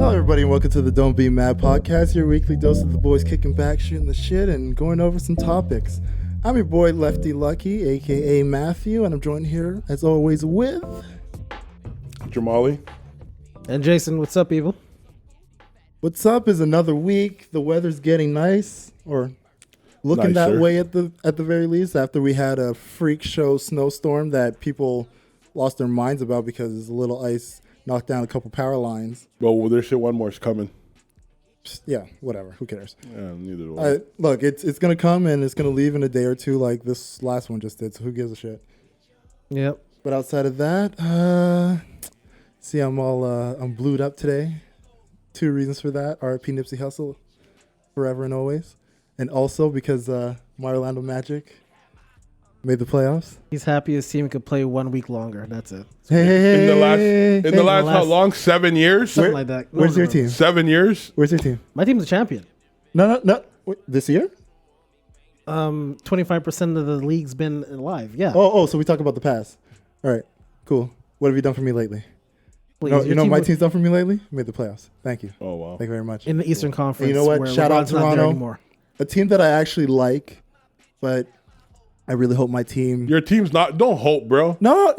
Hello, everybody, and welcome to the Don't Be Mad podcast, your weekly dose of the boys kicking back, shooting the shit, and going over some topics. I'm your boy, Lefty Lucky, aka Matthew, and I'm joined here, as always, with Jamali. And Jason. What's up, people? What's up? Is another week. The weather's getting nice, or looking that way at the very least. After we had a freak show snowstorm that people lost their minds about because a little ice knocked down a couple power lines. Well, there's shit. One more is coming. Yeah, whatever. Who cares? Yeah, neither do I. Look, it's gonna come and it's gonna leave in a day or two, like this last one just did. So who gives a shit? Yep. But outside of that, see, I'm blued up today. Two reasons for that: R.I.P. Nipsey Hussle, forever and always, and also because my Orlando Magic made the playoffs. He's happy his team could play 1 week longer. That's it. In the last how long? 7 years? Something like that. Where's your team? 7 years? Where's your team? My team's a champion. No. Wait, this year? 25% of the league's been alive. Yeah. Oh, so we talk about the past. All right, cool. What have you done for me lately? Please, You know what my team's done for me lately? Made the playoffs. Thank you. Oh, wow. Thank you very much. in the Eastern Conference. And you know what? Where Shout out LeBron's not there Toronto. anymore. A team that I actually like, but I really hope my team. Your team's not. Don't hope, bro. No,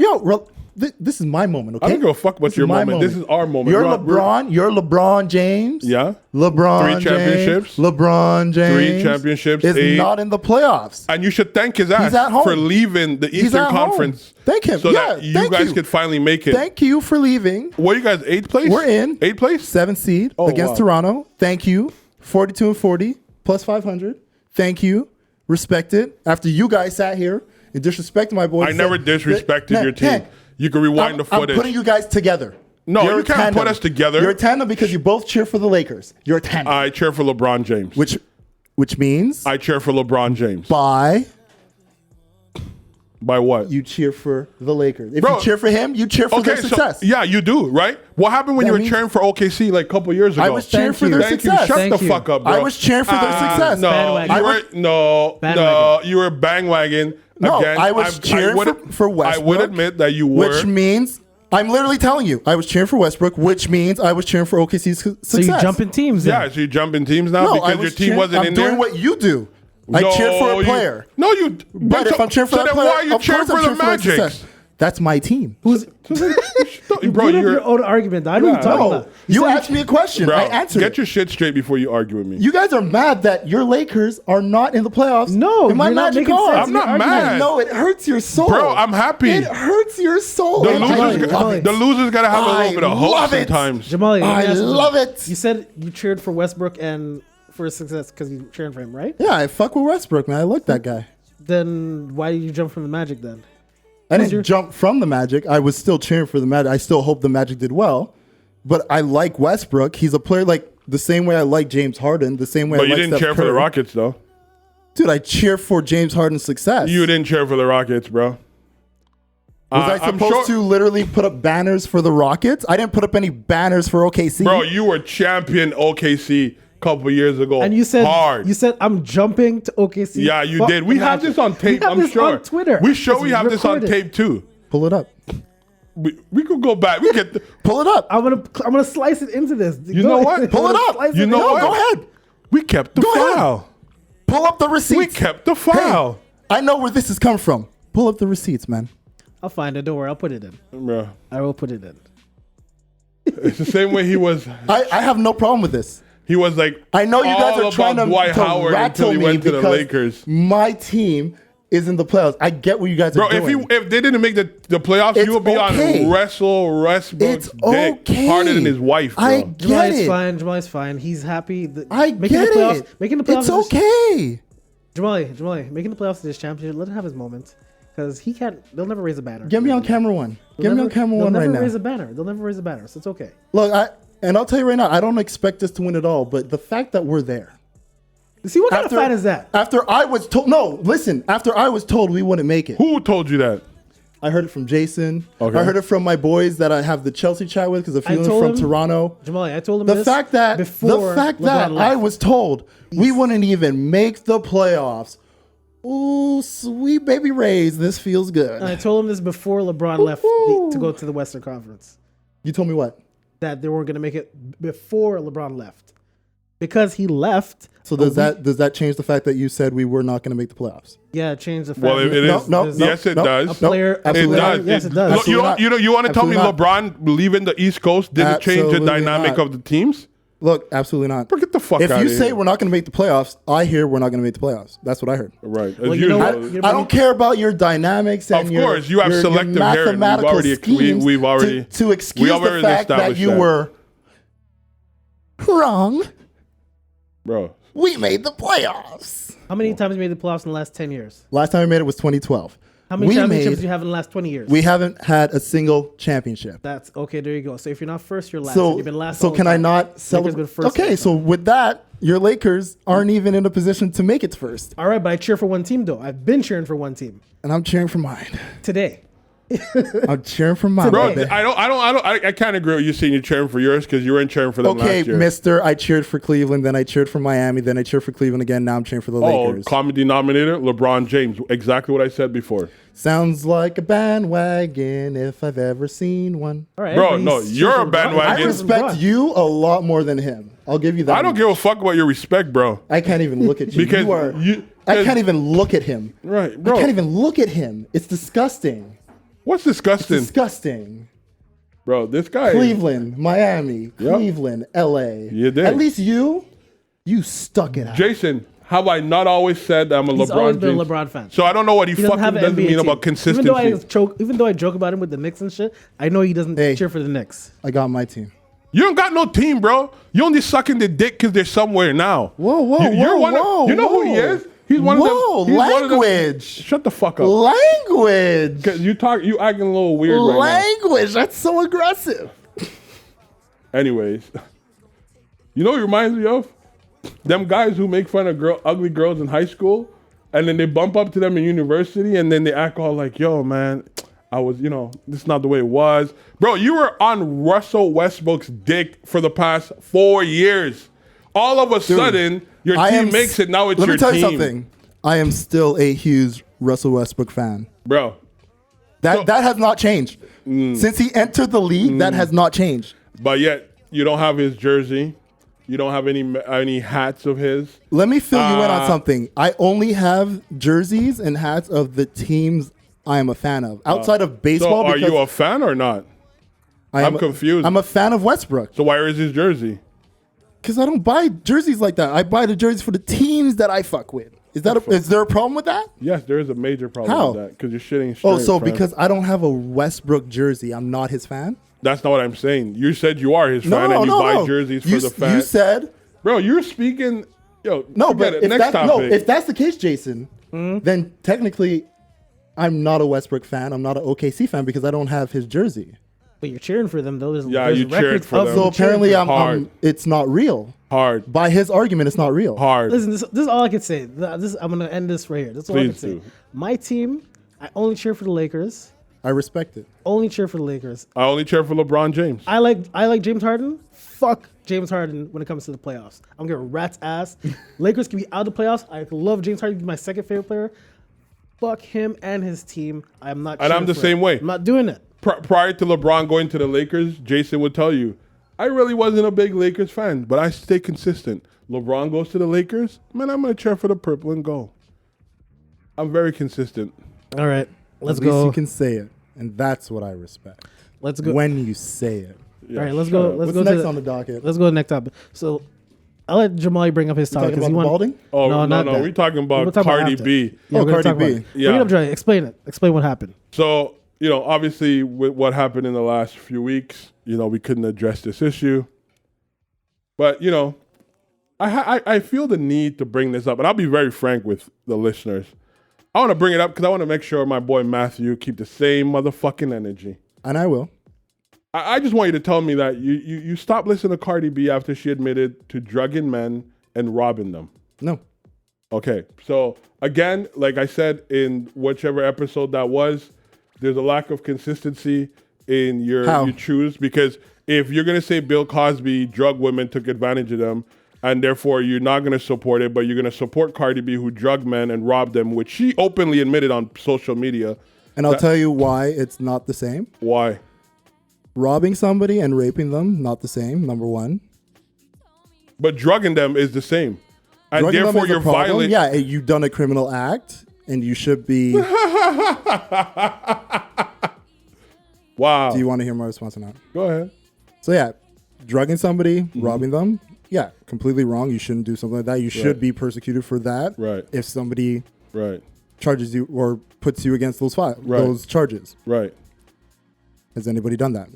this is my moment. Okay, I don't give a fuck about your moment. This is our moment. You're LeBron. You're LeBron James. Yeah. LeBron. 3 championships. James, LeBron James. 3 championships. Is 8. not in the playoffs. And you should thank his ass at home. for leaving the He's Eastern at home. Conference. Thank him. So Yeah, that you thank guys you. could finally make it. Thank you for leaving. What are you guys, 8th place? We're in 8th place? 7th seed Oh, against wow. Toronto. Thank you. 42 and 40 plus 500. Thank you. Respect it. After you guys sat here and disrespected my boys. I never disrespected your team. You can rewind the I'm footage. putting you guys together. No, You're you a can't tandem. put us together. You're a tandem because you both cheer for the Lakers. You're a tandem. I cheer for LeBron James. Which means I cheer for LeBron James. by what? you cheer for the Lakers. If Bro, you cheer for him, you cheer for their success. So, yeah, you do, right? What happened when That you were means- cheering for OKC like a couple years ago? I was cheering for their Thank success. you. Shut Thank the you. fuck up, bro. I was cheering for their success. No, Bandwagon. no, you were bandwagon. No, Again, I was cheering for Westbrook. I would admit that you were. Which means I'm literally telling you, I was cheering for Westbrook, which means I was cheering for OKC's success. So you jump in teams then. Yeah, so you jump in teams now No, because I your was team cheering, wasn't I'm in doing there? what you do. I No, cheered for a player. No, you. But if I'm cheering for so that then player, why are you of cheering course I'm for the cheering for their Magic? success. That's my team. You Bro, put up you're. your own argument. I know what you're talking No, about. you said asked me a question. Bro, I answered get it. your shit straight before you argue with me. You guys are mad that your Lakers are not in the playoffs. No, and my you're not Magic making are. sense. I'm not You're arguing. mad. No, it hurts your soul. Bro, I'm happy. It hurts your soul. The And I losers, love it. the losers gotta have a I little bit of hope love it. sometimes. Jamali, let me I ask you love something. it. You said you cheered for Westbrook and for his success because you're cheering for him, right? Yeah, I fuck with Westbrook, man. I like that guy. Then why did you jump from the Magic then? I didn't jump from the Magic. I was still cheering for the Magic. I still hope the Magic did well. But I like Westbrook. He's a player like the same way I like James Harden, the same way But I you like didn't Steph cheer for the Curry. Rockets, though. Dude, I cheer for James Harden's success. You didn't cheer for the Rockets, bro. Was I supposed to literally put up banners for the Rockets? I didn't put up any banners for OKC. Bro, you were champion OKC a couple years ago. And you said hard. I'm jumping to OKC. Yeah, you Fuck did. We the have Magic. this on tape, We have I'm this sure. on Twitter. We sure It's we have this on recorded. tape too. Pull it up. We could go back. We get Pull it up. I'm gonna slice it into this. You know what? Pull it up. Slice You it know in. what? Go ahead. we kept the Go ahead. file. Pull up the receipts. We kept the file. Hey, I know where this has come from. Pull up the receipts, man. I'll find it. Don't worry. I'll put it in. Bro, I will put it in. it's the same way he was. I have no problem with this. He was like, I know you guys all are trying about to, Dwight Howard rattle until he me went to the because Lakers. my team is in the playoffs. I get what you guys Bro, are doing. if they didn't make the playoffs, It's you would be okay. on Westbrook's It's dick okay. harder than his wife, bro. I get Jamali's it. fine. Jamali's fine. He's happy. I get it. Making the playoffs. It's is- okay. Jamali, making the playoffs to this championship. Let him have his moment, because he can't. They'll never raise a banner. Get me on camera one. Get me on camera one right They'll never now. raise a banner. They'll never raise a banner. So it's okay. Look, I'll tell you right now, I don't expect us to win it all, but the fact that we're there. See, what kind of fan is that? After I was told, no, listen, after I was told we wouldn't make it. Who told you that? I heard it from Jason. Okay. I heard it from my boys that I have the Chelsea chat with because a few of them told from him- Toronto. Jamali, I told him The this fact that before LeBron left. I was told we wouldn't even make the playoffs. Ooh, sweet baby Rays, this feels good. And I told him this before LeBron left to go to the Western Conference. You told me what? that they weren't going to make it before LeBron left. Because he left. So does that change the fact that you said we were not going to make the playoffs? Yeah, it changed the fact. Well, it is. No, yes, it does. A player, absolutely It not. does. Yes, it does. Look, you want to tell me Absolutely not. LeBron leaving the East Coast didn't change the Absolutely dynamic not. of the teams? Look, absolutely not. Get the fuck If out you of say here. we're not going to make the playoffs, I hear we're not going to make the playoffs. That's what I heard. Right. As Well, you know usual. what? You know I don't care about your dynamics and Of course, you have your selective hearing. We've mathematical already- schemes we've already- to excuse we the already fact that established you that. were wrong. Bro. We made the playoffs. How many times have you made the playoffs in the last 10 years? Last time we made it was 2012. How many We championships made- do you have in the last 20 years? We haven't had a single championship. That's okay. There you go. So if you're not first, you're last. So, You've been last. so all the can I time. not Lakers celebrate? been first all Okay, the so time. with that, your Lakers aren't even in a position to make it to first, All right, but I cheer for one team though. I've been cheering for one team and I'm cheering for mine. today. I'm cheering for mine. Bro, baby. I can't agree with you saying you're cheering for yours because you weren't cheering for them Okay, last year. Mister, I cheered for Cleveland, then I cheered for Miami, then I cheered for Cleveland again. Now I'm cheering for the Oh, Lakers. common denominator, LeBron James. Exactly what I said before. Sounds like a bandwagon if I've ever seen one. All right, Bro, but he's no, cheering you're for a LeBron. bandwagon. I Again. respect you a lot more than him. I'll give you that. I don't much. give a fuck about your respect, bro. I can't even look at you. Because You are- you- I can't even look at him. Right, bro. I can't even look at him. It's disgusting. What's disgusting? Disgusting. Bro, this guy. Cleveland, Miami, Yep. Cleveland, LA. You did. At least you stuck it out. Jason, have I not always said that I'm a He's LeBron always been a James? LeBron fan. So I don't know what he He doesn't fucking have an doesn't NBA mean team. about consistency. Even though I joke about him with the Knicks and shit, I know he doesn't Hey. cheer for the Knicks. I got my team. You don't got no team, bro. You only sucking the dick because they're somewhere now. Whoa, whoa, You're whoa, one whoa, of, you know who he whoa. is? He's one Whoa, of them. He's one of them- language. Shut the fuck up. Language. 'Cause you acting a little weird right Language. That's so aggressive. now. Anyways, you know what it reminds me of? Them guys who make fun of ugly girls in high school, and then they bump up to them in university, and then they act all like, "Yo, man, I was, this is not the way it was." Bro, you were on Russell Westbrook's dick for the past 4 years. All of a sudden, your team makes it. Now it's Let your me tell team, you something. I am still a huge Russell Westbrook fan. bro. That has not changed. Since he entered the league, that has not changed. But yet, you don't have his jersey. You don't have any hats of his. Let me fill you in on something. I only have jerseys and hats of the teams I am a fan of. Outside of So, baseball, are because you a fan or not? I'm confused. I'm a fan of Westbrook. So why is his jersey? Because I don't buy jerseys like that. I buy the jerseys for the teams that I fuck with. Is there a problem with that? Yes, there is a major problem How? with that because you're shitting straight. Oh, so friend. because I don't have a Westbrook jersey, I'm not his fan? That's not what I'm saying. You said you are his fan and you buy jerseys for the fans. You said Bro, you're speaking. Yo, no, forget but it. if Next topic. if that's the case, Jason, then technically I'm not a Westbrook fan. I'm not an OKC fan because I don't have his jersey. But you're cheering for them though. Yeah, there's you cheered records for of them. So them cheering apparently, for Hard. it's not real. hard, By his argument, it's not real. hard. Listen, this is all I can say. I'm gonna end this right here. That's all I can Please say. do. My team, I only cheer for the Lakers. I respect it. Only cheer for the Lakers. I only cheer for LeBron James. I like James Harden. Fuck James Harden when it comes to the playoffs. I'm gonna rat's ass. Lakers can be out of the playoffs. I love James Harden. He's my second favorite player. Fuck him and his team. I'm not. And I'm cheering the for same it. way. I'm not doing it. Prior to LeBron going to the Lakers, Jason would tell you, I really wasn't a big Lakers fan, but I stay consistent. LeBron goes to the Lakers, man, I'm going to cheer for the purple and gold. I'm very consistent. All right, let's At least go. you can say it, and that's what I respect. Let's go. When you say it. Yeah, All right, let's shut go. up. Let's What's go next to on the docket? Let's go to the next topic. So I'll let Jamali bring up his topic Talking about the balding? Oh, No, no, not that. we're talking We'll about talk about Cardi after. B. Yeah, we're gonna Cardi talk about B. it. Yeah. Bring it up, Dre. Explain it. Explain what happened. So, obviously with what happened in the last few weeks, we couldn't address this issue. But, I feel the need to bring this up, and I'll be very frank with the listeners. I want to bring it up because I want to make sure my boy Matthew keep the same motherfucking energy. And I will. I just want you to tell me that you stopped listening to Cardi B after she admitted to drugging men and robbing them. No. Okay, so again, like I said in whichever episode that was, there's a lack of consistency in How? you choose, because if you're gonna say Bill Cosby drugged women, took advantage of them, and therefore you're not gonna support it, but you're gonna support Cardi B who drugged men and robbed them, which she openly admitted on social media. And I'll tell you why it's not the same. Why? Robbing somebody and raping them, not the same, number one. But drugging them is the same. And Drugging them therefore is a you're problem. violent. Yeah, you've done a criminal act and you should be. Wow. Do you want to hear my response or not? Go ahead. So yeah, drugging somebody, robbing them, yeah, completely wrong. You shouldn't do something like that. You should Right. be persecuted for that. Right. If somebody Right. charges you or puts you against those Right. those charges. Right. Has anybody done that?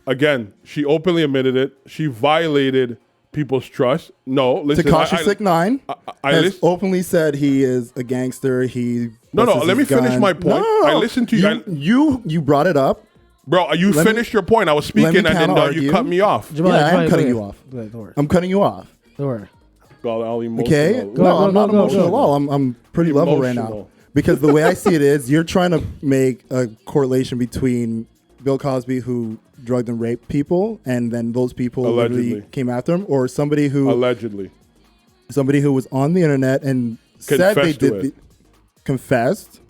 Again, she openly admitted it. She violated people's trust. No, listen. Tekashi 6ix9ine I has listen- openly said he is a gangster. He No, busts let me his finish gun. my point. No, I listened to you. You brought it up. Bro, you Let me- finished your point. I was speaking let me and then counter-argue. you cut me off. Jamal, Yeah, I am Jamal, cutting go you ahead. off. Go ahead, don't worry. I'm cutting you off. Don't worry. God, all emotional. Okay? Go, No, I'm not go, emotional go. at all. I'm pretty level right now. Emotional. Because the way I see it is, you're trying to make a correlation between Bill Cosby, who drugged and raped people, and then those people literally Allegedly. came after him, or somebody who Allegedly. was on the internet and said they Confessed to did it. confessed,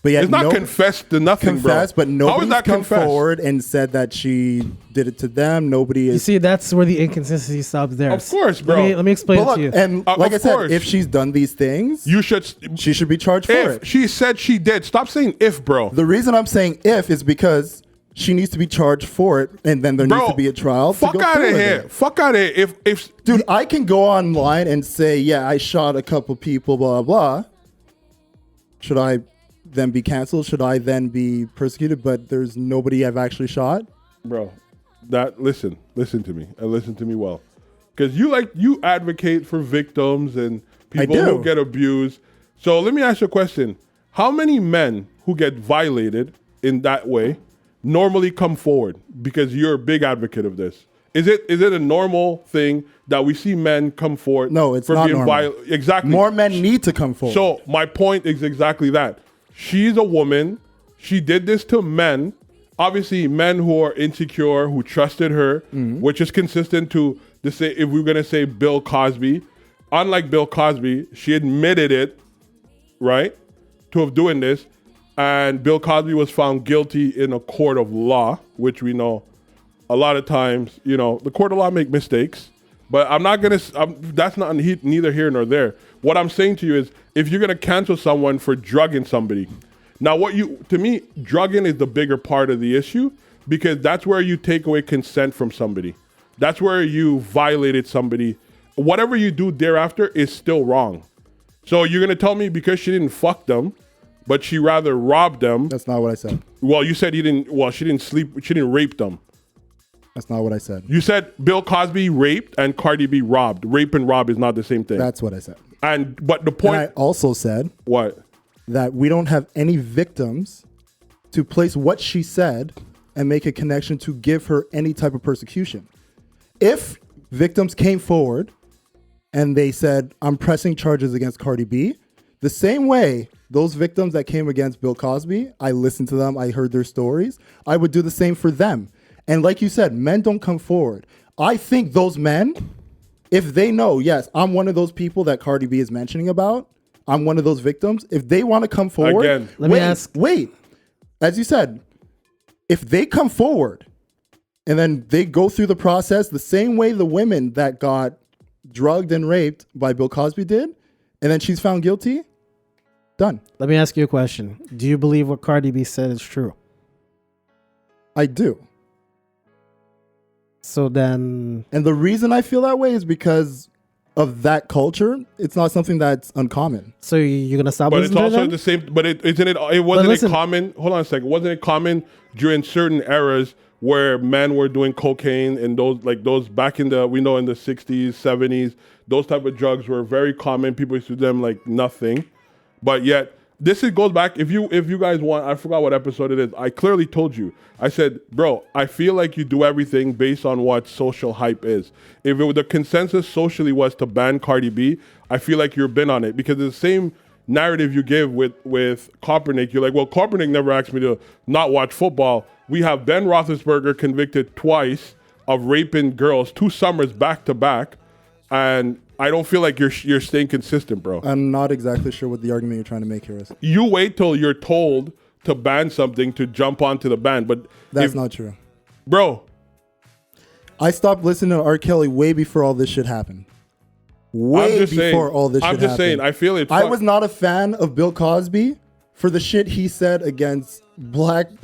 but yet It's not confessed to nothing, confessed, bro. but How is nobody's that come confessed? forward and said that she did it to them. Nobody You is. see, that's where the inconsistency stops there. Of course, bro. Let me explain But it look, to you. and Of like I said, course. if she's done these things, You should. she should be charged for If it. she said she did, stop saying if, bro. The reason I'm saying if is because she needs to be charged for it, and then there needs to be a trial. Fuck to go out through of with here. it. Fuck out of here. If Dude, I can go online and say, yeah, I shot a couple people, blah, blah, blah. Should I then be canceled? Should I then be persecuted? But there's nobody I've actually shot. bro, listen to me and listen to me well, because you advocate for victims and people do. who get abused. So let me ask you a question: how many men who get violated in that way normally come forward? Because you're a big advocate of this. Is it a normal thing that we see men come forward? No, it's for not being normal. violent? Exactly. More men need to come forward. So my point is exactly that. She's a woman. She did this to men. Obviously, men who are insecure, who trusted her, which is consistent to the say. If we're gonna say Bill Cosby, unlike Bill Cosby, she admitted it, right, to have doing this, and Bill Cosby was found guilty in a court of law, which we know a lot of times, the court of law make mistakes. But I'm not gonna. That's not neither here nor there. What I'm saying to you is, if you're gonna cancel someone for drugging somebody, now to me, drugging is the bigger part of the issue, because that's where you take away consent from somebody. That's where you violated somebody. Whatever you do thereafter is still wrong. So you're gonna tell me because she didn't fuck them, but she rather robbed them. That's not what I said. Well, you said he didn't. Well, she didn't sleep. She didn't rape them. That's not what I said. You said Bill Cosby raped and Cardi B robbed. Rape and rob is not the same thing. That's what I said. But the And point. I also said What? that we don't have any victims to place what she said and make a connection to give her any type of persecution. If victims came forward and they said, I'm pressing charges against Cardi B, the same way those victims that came against Bill Cosby, I listened to them, I heard their stories, I would do the same for them. And like you said, men don't come forward. I think those men, if they know, yes, I'm one of those people that Cardi B is mentioning about, I'm one of those victims, if they want to come forward, Again. Let me ask- wait. As you said, if they come forward and then they go through the process the same way the women that got drugged and raped by Bill Cosby did, and then she's found guilty, done. Let me ask you a question. Do you believe what Cardi B said is true? I do. So then, And the reason I feel that way is because of that culture. It's not something that's uncommon. so you're gonna stop But it's listening to also them? the same. But isn't it? It wasn't listen- it common. Hold on a second. Wasn't it common during certain eras where men were doing cocaine and those back in the in the 60s, 70s, those type of drugs were very common. People used to do them like nothing, but yet. Goes back. If you guys want, I forgot what episode it is. I clearly told you. I said, bro, I feel like you do everything based on what social hype is. If the consensus socially was to ban Cardi B, I feel like you're been on it, because it's the same narrative you give with Kaepernick. You're like, well, Kaepernick never asked me to not watch football. We have Ben Roethlisberger convicted twice of raping girls 2 summers back to back, and I don't feel like you're staying consistent, bro. I'm not exactly sure what the argument you're trying to make here is. You wait till you're told to ban something to jump onto the ban, but That's not true. bro, I stopped listening to R. Kelly way before all this shit happened. Way before all this shit happened. I'm just saying, I feel it. I was not a fan of Bill Cosby for the shit he said against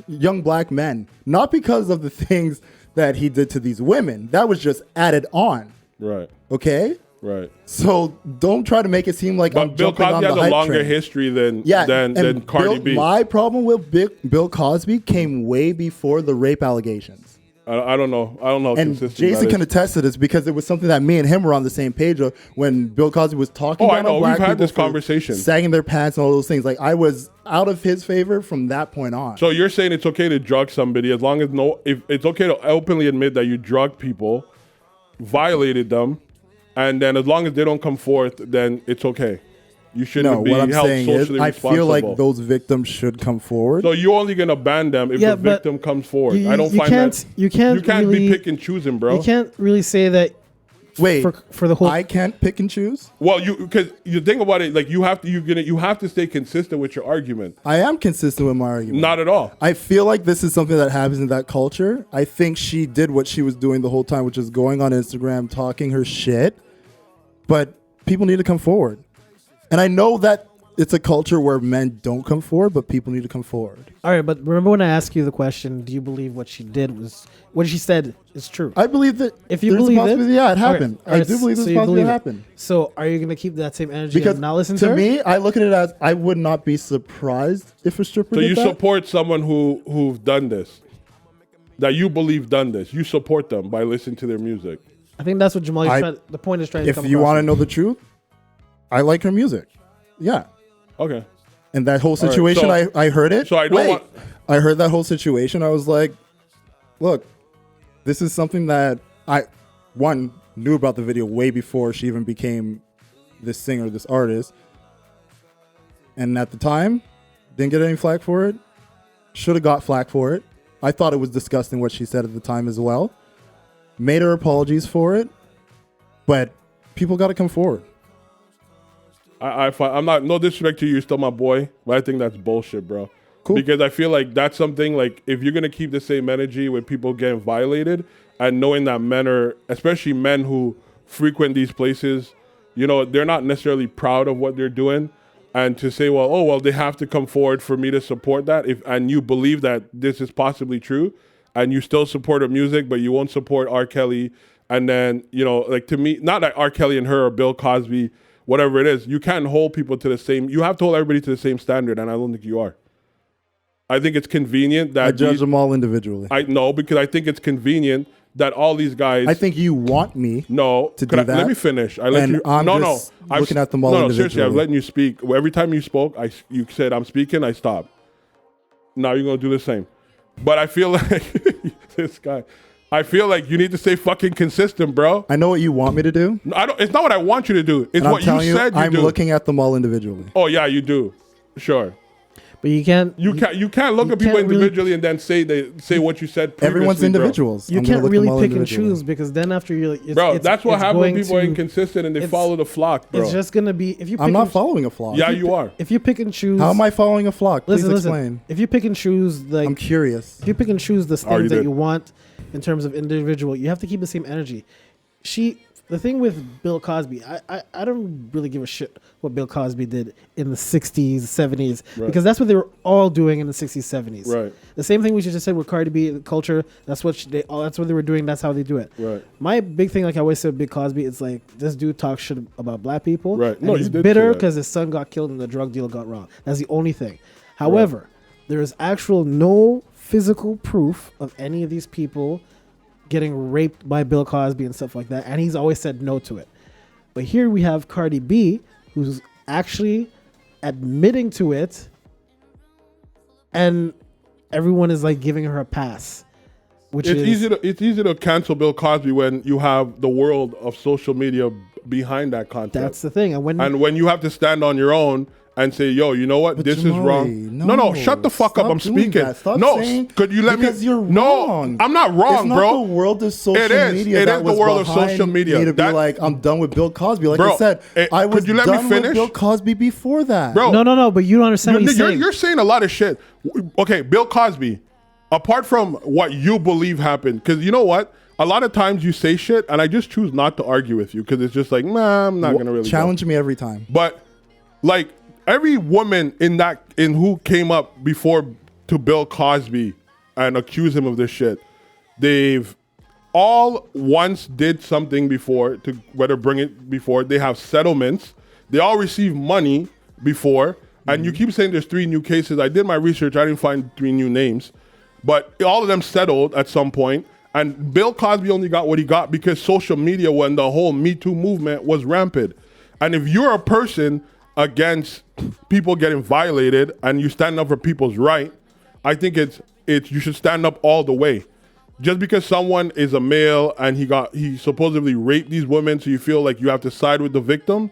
young black men. Not because of the things that he did to these women. That was just added on. Right. Okay? Right. So don't try to make it seem like I'm Bill jumping on Cosby the has a hype longer train. history than and Cardi B. My problem with Bill Cosby came way before the rape allegations. I don't know. I don't know how And consistent Jason that can is. attest to this because it was something that me and him were on the same page of when Bill Cosby was talking Oh, I down know. on black We've had people this for conversation. sagging their pants and all those things. Like I was out of his favor from that point on. So you're saying it's okay to drug somebody as long as if it's okay to openly admit that you drug people, violated them, and then as long as they don't come forth, then it's okay. You shouldn't No, be what I'm held saying is socially I responsible. feel like those victims should come forward. So you're only gonna ban them if Yeah, the but victim comes forward. you- I don't you find can't- that you can't be really- pick and choosing, bro. You can't really say that. Wait, for the whole. I can't pick and choose? Well, because you think about it, like you have to stay consistent with your argument. I am consistent with my argument. Not at all. I feel like this is something that happens in that culture. I think she did what she was doing the whole time, which is going on Instagram, talking her shit. But people need to come forward. And I know that it's a culture where men don't come forward, but people need to come forward. All right, but remember when I asked you the question, do you believe what she said is true? I believe that If you there's a believe it, possibility, yeah, it all right, happened. all right, I do believe so there's you a possibility it believe it. happened. So are you going to keep that same energy Because and not listen to to her? me, I look at it as I would not be surprised if a stripper So did you that. support someone who've done this, that you believe done this. You support them by listening to their music. I think that's what Jamal is trying. The point is trying to If come you across want to with. know the truth, I like her music. Yeah. Okay. And that whole right, so- situation, I heard it. so I don't want- I heard that whole situation. I was like, look, this is something that I knew about the video way before she even became this singer, this artist. And at the time, didn't get any flack for it. Should have got flack for it. I thought it was disgusting what she said at the time as well. Made her apologies for it. But people got to come forward. I'm not, no disrespect to you, you're still my boy, but I think that's bullshit, bro. Cool. Because I feel like that's something like if you're gonna keep the same energy with people getting violated and knowing that men are, especially men who frequent these places, you know, they're not necessarily proud of what they're doing, and to say, well, they have to come forward for me to support that, and you believe that this is possibly true, and you still support her music, but you won't support R. Kelly, and then, you know, like to me, not that R. Kelly and her or Bill Cosby, whatever it is, you can't hold people to the same, you have to hold everybody to the same standard, and I don't think you are. I think it's convenient that I judge them all individually. I know, because I think it's convenient that all these guys. I think you want me. No, to do that. Let me finish. I let And you. I'm no, just no. looking at them all No, seriously, I'm individually. letting you speak. Every time you spoke, you said I'm speaking. I stopped. Now you're gonna do the same. But I feel like this guy. I feel like you need to stay fucking consistent, bro. I know what you want me to do. I don't. It's not what I want you to do. It's And what I'm telling you said you I'm do. looking at them all individually. Oh yeah, you do. Sure. But you can't. You can't look you at people can't really- individually and then say what you said. Everyone's previously, bro. individuals. You I'm gonna can't look really them all pick and individually. choose because then after you're like, Bro, that's what it's happens when going people are to- inconsistent and they it's- follow the flock, bro. It's just gonna be if you. Pick I'm not and, following a flock. Yeah, you are. If you pick and choose, How am I following a flock? Please listen, explain. If you pick and choose, like I'm curious. if you pick and choose the Already things that did. you want in terms of individual, you have to keep the same energy. The thing with Bill Cosby, I don't really give a shit what Bill Cosby did in the 60s, 70s, Right. because that's what they were all doing in the 60s, 70s. Right. The same thing we just said with Cardi B, the culture, that's what that's what they were doing, that's how they do it. Right. My big thing, like I always said with Bill Cosby, it's like this dude talks shit about black people. Right. And No, he's you did say bitter that. because his son got killed and the drug deal got wrong. That's the only thing. However, there is actual no physical proof of any of these people getting raped by Bill Cosby and stuff like that, and he's always said no to it. But here we have Cardi B, who's actually admitting to it, and everyone is like giving her a pass. Which It's is easy to cancel Bill Cosby when you have the world of social media behind that content. that's the thing. And when you have to stand on your own and say, yo, you know what? But This is Jamali, wrong. no. No, shut the fuck up. Stop I'm doing speaking. that. Stop No, saying- could you let me? because you're No, wrong. I'm not wrong, It's not bro. the world of social It is. media. It that is the was world of behind social media. Me to be That- like, I'm done with Bill Cosby. Like Bro, I said, I was could you let me done with finish? Bill Cosby before that. Bro, no, but you don't understand what he's saying. You're saying a lot of shit. Okay, Bill Cosby, apart from what you believe happened, because you know what? a lot of times you say shit, and I just choose not to argue with you because it's just like, nah, I'm not gonna really challenge me every time. But like every woman in who came up before to Bill Cosby and accuse him of this shit, they've all once did something before to whether bring it before. They have settlements. They all receive money before. And you keep saying there's 3 new cases. I did my research. I didn't find 3 new names. But all of them settled at some point. And Bill Cosby only got what he got because social media, when the whole Me Too movement was rampant. And if you're a person against people getting violated and you stand up for people's right, I think it's you should stand up all the way. Just because someone is a male and he supposedly raped these women, so you feel like you have to side with the victim.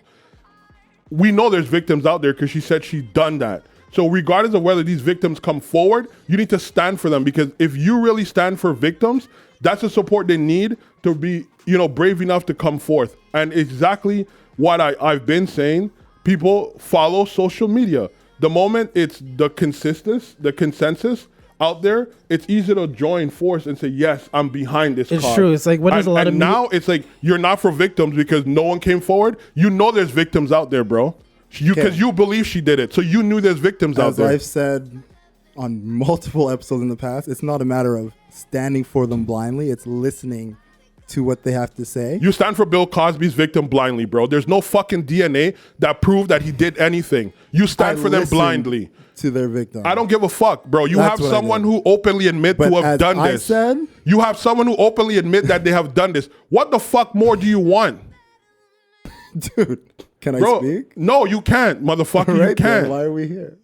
We know there's victims out there because she said she done that. So regardless of whether these victims come forward, you need to stand for them, because if you really stand for victims, that's the support they need to be, brave enough to come forth. And exactly what I've been saying, people follow social media. The moment it's the consensus out there, it's easy to join force and say, yes, I'm behind this cause. It's true. It's like when there's a lot of now it's like you're not for victims because no one came forward. There's victims out there, bro. Because you believe she did it, so you knew there's victims out there. As I've said on multiple episodes in the past, it's not a matter of standing for them blindly. It's listening to what they have to say. You stand for Bill Cosby's victim blindly, bro. There's no fucking DNA that proved that he did anything. You stand for them blindly. To their victim. I don't give a fuck, bro. You have someone who openly admit to have done this. You have someone who openly admit that they have done this. What the fuck more do you want? Dude, can I speak? No, you can't, motherfucker. Right, you can't. then why are we here?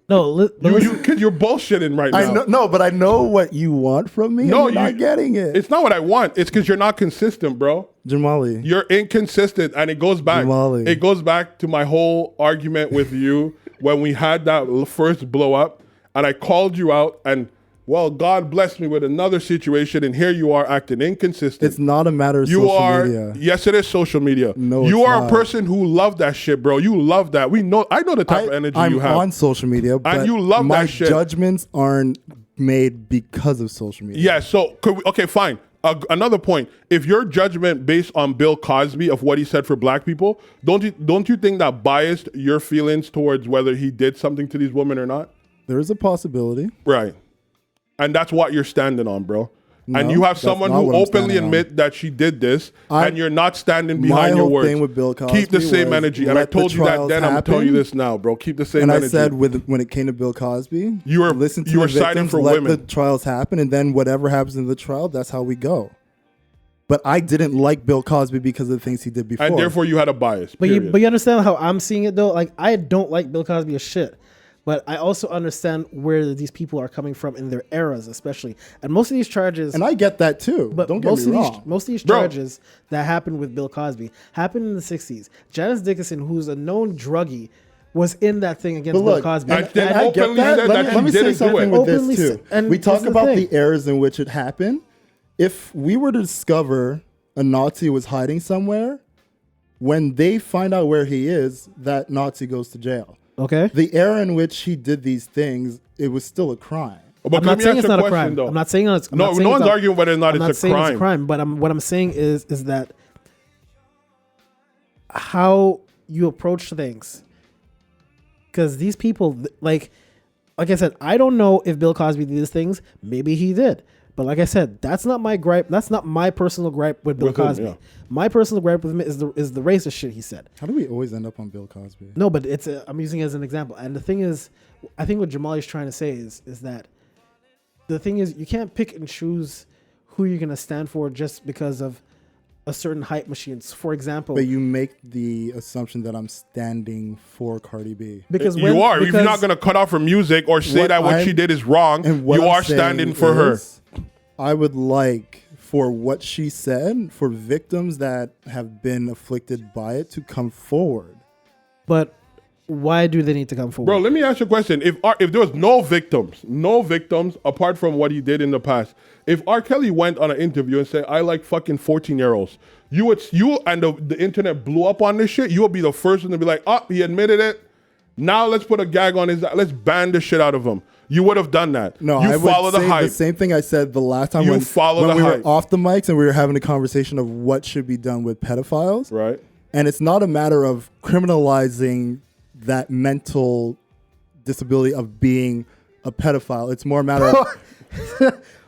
No, because you're bullshitting right now. But I know what you want from me. No, you're not getting it. It's not what I want. It's because you're not consistent, bro. Jamali. You're inconsistent, and it goes back. Jamali. It goes back to my whole argument with you when we had that first blow up, and I called you out, and well, God blessed me with another situation, and here you are acting inconsistent. It's not a matter of social media. Yes, it is social media. No, you are not. A person who love that shit, bro. You love that. I know the type of energy you have. I'm on social media, but and you love that shit. My judgments aren't made because of social media. Yeah, so, okay, fine. Another point, if your judgment based on Bill Cosby of what he said for black people, don't you think that biased your feelings towards whether he did something to these women or not? There is a possibility. Right. And that's what you're standing on, bro. No, and you have someone who openly admit that she did this, and you're not standing behind your words. My whole thing with Bill Cosby, keep the same energy. And I told you that then, I'm telling you this now, bro. Keep the same energy. And I said when it came to Bill Cosby, you were siding for women. Let the trials happen, and then whatever happens in the trial, that's how we go. But I didn't like Bill Cosby because of the things he did before. And therefore you had a bias. But you understand how I'm seeing it, though? Like, I don't like Bill Cosby as shit. But I also understand where these people are coming from in their eras, especially. And most of these charges... And I get that, too. But don't get me wrong. Most of these charges that happened with Bill Cosby happened in the 60s. Janice Dickinson, who's a known druggie, was in that thing against Bill Cosby. And I get that. Let me say something with this, too. We talk about the eras in which it happened. If we were to discover a Nazi was hiding somewhere, when they find out where he is, that Nazi goes to jail. Okay. The era in which he did these things, it was still a crime. But I'm not saying it's not a crime. Though. I'm not saying it's. No one's arguing whether or not it's a crime. It's a crime. But what I'm saying is that how you approach things, because these people, like I said, I don't know if Bill Cosby did these things. Maybe he did. But like I said, that's not my gripe. That's not my personal gripe with Bill Cosby. Him, yeah. My personal gripe with him is the racist shit he said. How do we always end up on Bill Cosby? No, but I'm using it as an example. And the thing is, I think what Jamali's trying to say is that the thing is, you can't pick and choose who you're going to stand for just because of a certain hype machines. For example, but you make the assumption that I'm standing for Cardi B. Because you're not going to cut off her music or say that what she did is wrong. You are standing for her. I would like for what she said, for victims that have been afflicted by it to come forward. But why do they need to come forward? Bro, let me ask you a question. If there was no victims apart from what he did in the past, if R. Kelly went on an interview and said, I like fucking 14-year-olds, you and the internet blew up on this shit, you would be the first one to be like, he admitted it. Now let's put a gag on his. Let's ban the shit out of him. You would have done that. No, you I follow would the say hype. the same thing I said the last time You when, follow when the we hype. were off the mics and we were having a conversation of what should be done with pedophiles. Right. And it's not a matter of criminalizing that mental disability of being a pedophile. It's more a matter of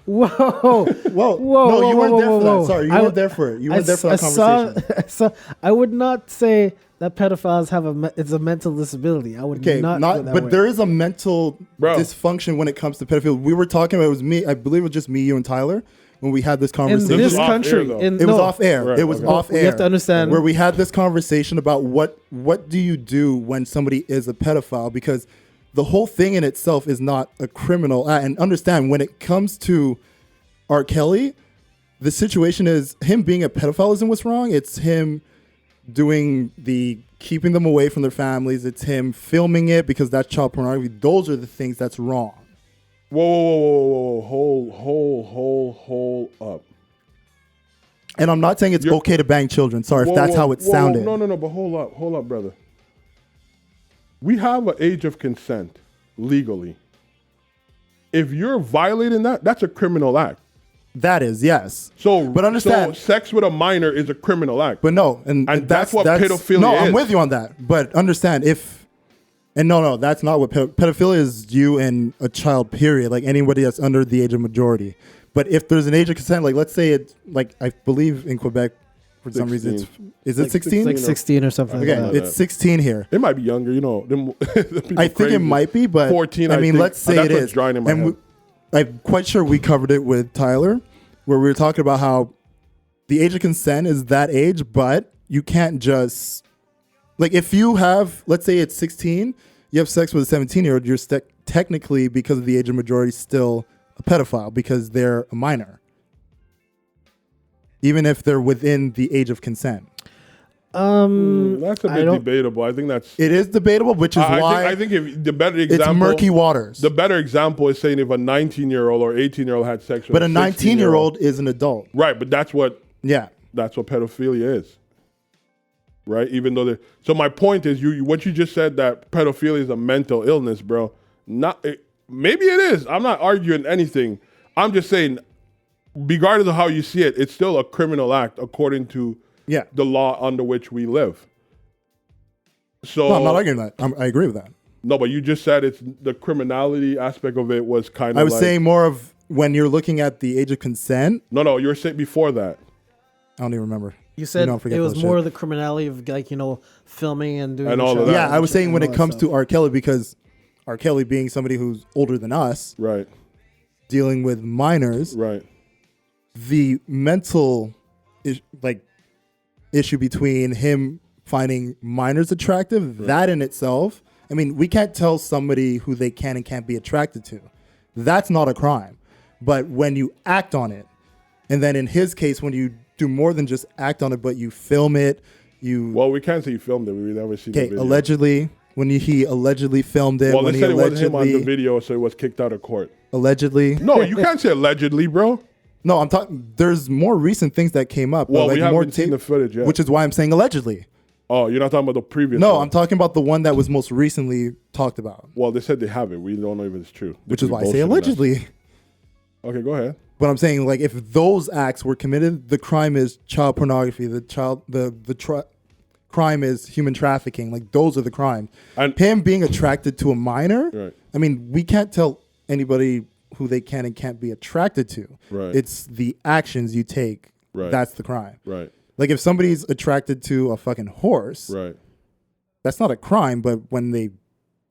Whoa. Whoa, Whoa, no, you weren't there for whoa. that. Sorry, you I- weren't there for it. You weren't there for that conversation. I would not say that pedophiles have it's a mental disability. I would Okay, not. go that but way. there is a mental Bro. dysfunction when it comes to pedophilia. We were talking about, it was me, I believe it was just me, you, and Tyler when we had this in conversation. this was off country. air, though. in, It was no, off air. Right, It was okay. off air. You have to understand- where we had this conversation about what do you do when somebody is a pedophile, because the whole thing in itself is not a criminal act. And understand, when it comes to R. Kelly, the situation is him being a pedophile isn't what's wrong. It's him doing the keeping them away from their families. It's him filming it because that's child pornography. Those are the things that's wrong. Whoa. Hold up. And I'm not saying it's You're- okay to bang children. Sorry if that's how it sounded. No, but hold up, brother. We have an age of consent legally. If you're violating that, that's a criminal act. That is, yes. So, but understand, so sex with a minor is a criminal act. but no, and that's what pedophilia No, is. I'm with you on that. But understand, no, that's not what pedophilia is. You and a child, period. Like anybody that's under the age of majority. But if there's an age of consent, like let's say it, like I believe in Quebec, for some reason, is it 16? like 16 or something. Okay, like that. it's 16 here. It might be younger, you know. I think it might be, but 14. I mean, think. let's say That's it what's is. drawing in my And head. I'm quite sure we covered it with Tyler, where we were talking about how the age of consent is that age, but you can't just like if you have, let's say it's 16, you have sex with a 17-year-old, you're technically, because of the age of majority, still a pedophile because they're a minor, even if they're within the age of consent. That's a I bit don't- debatable. I think that's. It is debatable, which is why I think if the better it's example, murky waters. The better example is saying if a 19-year-old or 18-year-old had sex with But a 16-year-old. 19-year-old is an adult. Right, but that's what Yeah. pedophilia is. Right? Even though so my point is what you just said, that pedophilia is a mental illness, bro. Maybe it is. I'm not arguing anything. I'm just saying, regardless of how you see it, it's still a criminal act according to Yeah. the law under which we live. So No, I'm not arguing that. I agree with that. No, but you just said it's the criminality aspect of it was kind of. I was like, saying more of when you're looking at the age of consent. No, you were saying before that. I don't even remember. You said don't forget it was that more shit. of the criminality of like filming and doing And the all of show. that. Yeah, I was saying when and it all comes that to stuff. R. Kelly, because R. Kelly being somebody who's older than us, Right, dealing with minors, right. the mental issue between him finding minors attractive, that in itself, I mean, we can't tell somebody who they can and can't be attracted to. That's not a crime. But when you act on it, and then in his case, when you do more than just act on it, but you film it, Well, we can't say he filmed it. We never seen the okay, video. allegedly, when he allegedly filmed it, Well, when they he said it wasn't him on the allegedly, video, so it was kicked out of court. allegedly. No, you can't say allegedly, bro. No, I'm talking. There's more recent things that came up. Well, like we more haven't seen the footage yet. which is why I'm saying allegedly. Oh, you're not talking about the previous No, one. I'm talking about the one that was most recently talked about, Well, they said they have it. We don't know if it's true. They which could is be why I say bullshitting us. allegedly. Okay, go ahead. But I'm saying, like, if those acts were committed, the crime is child pornography. Crime is human trafficking. Like, those are the crimes. And- Him being attracted to a minor. Right. I mean, we can't tell anybody who they can and can't be attracted to. Right. It's the actions you take. Right. That's the crime. Right, Like, if somebody's attracted to a fucking horse, right. that's not a crime. But when they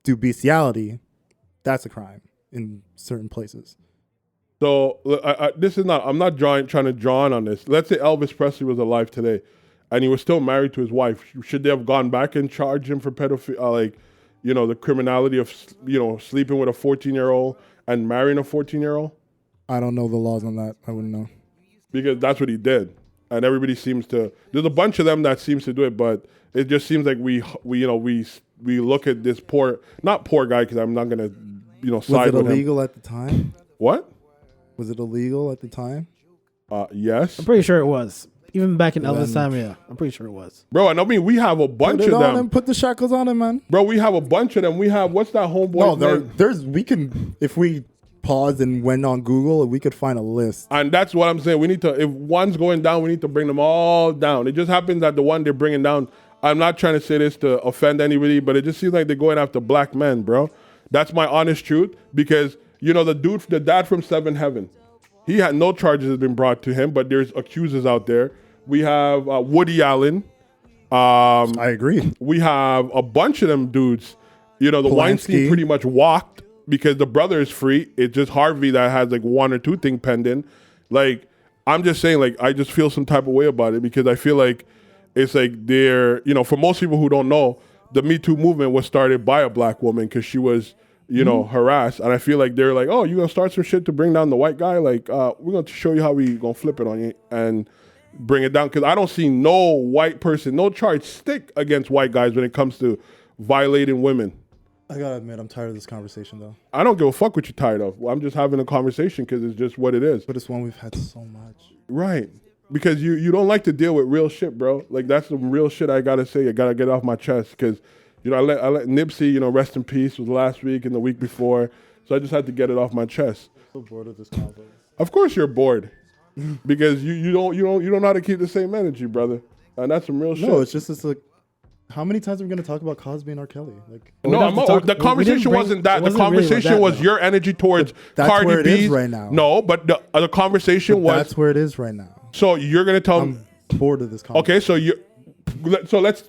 do bestiality, that's a crime in certain places. So this is not. I'm not trying to draw on this. Let's say Elvis Presley was alive today, and he was still married to his wife. Should they have gone back and charged him for pedophilia? The criminality of sleeping with a 14-year-old and marrying a 14-year-old? I don't know the laws on that. I wouldn't know. Because that's what he did, and everybody seems to. There's a bunch of them that seems to do it, but it just seems like we look at this not poor guy, because I'm not gonna Was side it with him. illegal at the time? What? Was it illegal at the time? Yes. I'm pretty sure it was. Even back in Elvis Then- time, yeah, I'm pretty sure it was. Bro, and I mean, we have a bunch Put it of on them. him. Put the shackles on him, man. Bro, we have a bunch of them. We have, what's that homeboy? No, there's. We can if we paused and went on Google, we could find a list. And that's what I'm saying. We need to, if one's going down, we need to bring them all down. It just happens that the one they're bringing down, I'm not trying to say this to offend anybody, but it just seems like they're going after black men, bro. That's my honest truth, because, you know, the dad from Seven Heaven, he had no charges have been brought to him, but there's accusers out there. We have Woody Allen. I agree. We have a bunch of them dudes. You know, the Polanski. Weinstein pretty much walked because the brother is free. It's just Harvey that has like one or two things pending. Like, I'm just saying, like, I just feel some type of way about it, because I feel like it's like they're, you know, for most people who don't know, the Me Too movement was started by a black woman because she was, you know, harassed. And I feel like they're like, oh, you're going to start some shit to bring down the white guy? Like, we're going to show you how we going to flip it on you and bring it down. Because I don't see no white person, no charge stick against white guys when it comes to violating women. I gotta admit, I'm tired of this conversation though. I don't give a fuck what you're tired of. I'm just having a conversation because it's just what it is. But it's one we've had so much. Right. Because you don't like to deal with real shit, bro. Like, that's some real shit I gotta say. I gotta get off my chest, because, you know, I let Nipsey, you know, rest in peace, was last week and the week before. So I just had to get it off my chest. So bored of this convo. Of course you're bored, because you don't know how to keep the same energy, brother. And that's some real shit. No, it's like, how many times are we gonna talk about Cosby and R. Kelly? Like, No, We'd have to talk- the we conversation didn't bring- wasn't that. it The wasn't really conversation that, was though. your energy towards that's Cardi where it B's. is right now. No, but the conversation was. that's where it is right now. So you're gonna tell me. I'm bored of this conversation. Okay, so let's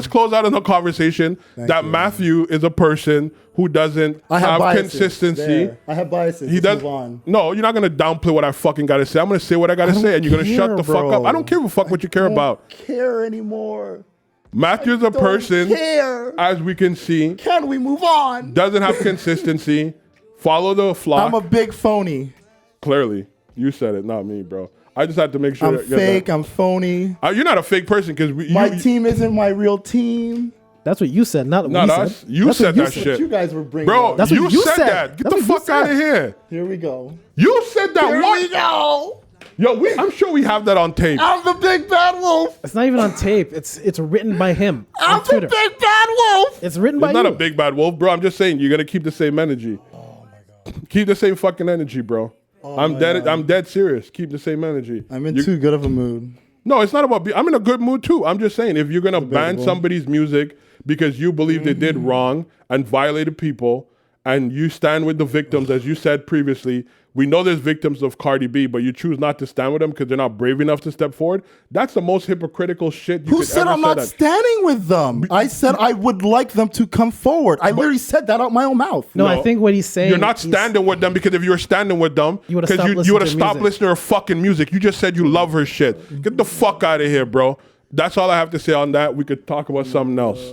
close out on the conversation that you. Matthew is a person who doesn't I have have biases. consistency. There. I have biases. He Let's does. move on. No, you're not gonna downplay what I fucking gotta say. I'm gonna say what I gotta don't say, and you're gonna shut care, the fuck up. bro. I don't give a fuck what you care about. Care anymore? Matthew's a Don't person, care. as we can see, Can we move on? doesn't have consistency. Follow the flock. I'm a big phony. Clearly, you said it, not me, bro. I just had to make sure. I'm that- get fake. that- I'm phony. You're not a fake person, because My team isn't my real team. That's what you said, not what not we us. said. You That's what said that shit. You guys were bringing Bro, up. That's what you you said said. that. Get That's the what you fuck out of said. here. Here we go. You said that. Here What? we go. Yo, I'm sure we have that on tape. I'm the big bad wolf. It's not even on tape. It's written by him I'm on Twitter. the big bad wolf. It's written by It's not you. a big bad wolf, bro. I'm just saying you're gonna keep the same energy. Oh my god. Keep the same fucking energy, bro. I'm dead. I'm dead serious. Keep the same energy. I'm in too good of a mood. No, it's not about. I'm in a good mood too. I'm just saying, if you're gonna ban Debatable. somebody's music because you believe they did wrong and violated people, and you stand with the victims, as you said previously, we know there's victims of Cardi B, but you choose not to stand with them because they're not brave enough to step forward. That's the most hypocritical shit you Who could said ever I'm not say. standing with them? I said I would like them to come forward. I literally said that out my own mouth. No, I think what he's saying. You're not he's- standing with them, because if you were standing with them, You would've stopped you listening would have to stopped music. listening to her fucking music. You just said you love her shit. Get the fuck out of here, bro. That's all I have to say on that. We could talk about something else.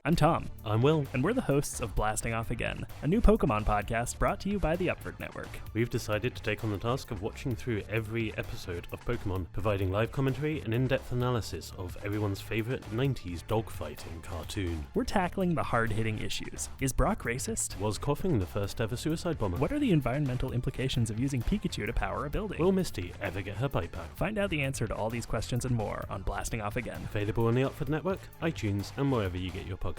I'm Tom, I'm Will. and we're the hosts of Blasting Off Again, a new Pokemon podcast brought to you by the Upward Network. We've decided to take on the task of watching through every episode of Pokemon, providing live commentary and in-depth analysis of everyone's favorite 90s dogfighting cartoon. We're tackling the hard-hitting issues. Is Brock racist? Was Coughing the first ever suicide bomber? What are the environmental implications of using Pikachu to power a building? Will Misty ever get her bite back? Find out the answer to all these questions and more on Blasting Off Again. Available on the Upford Network, iTunes, and wherever you get your podcasts.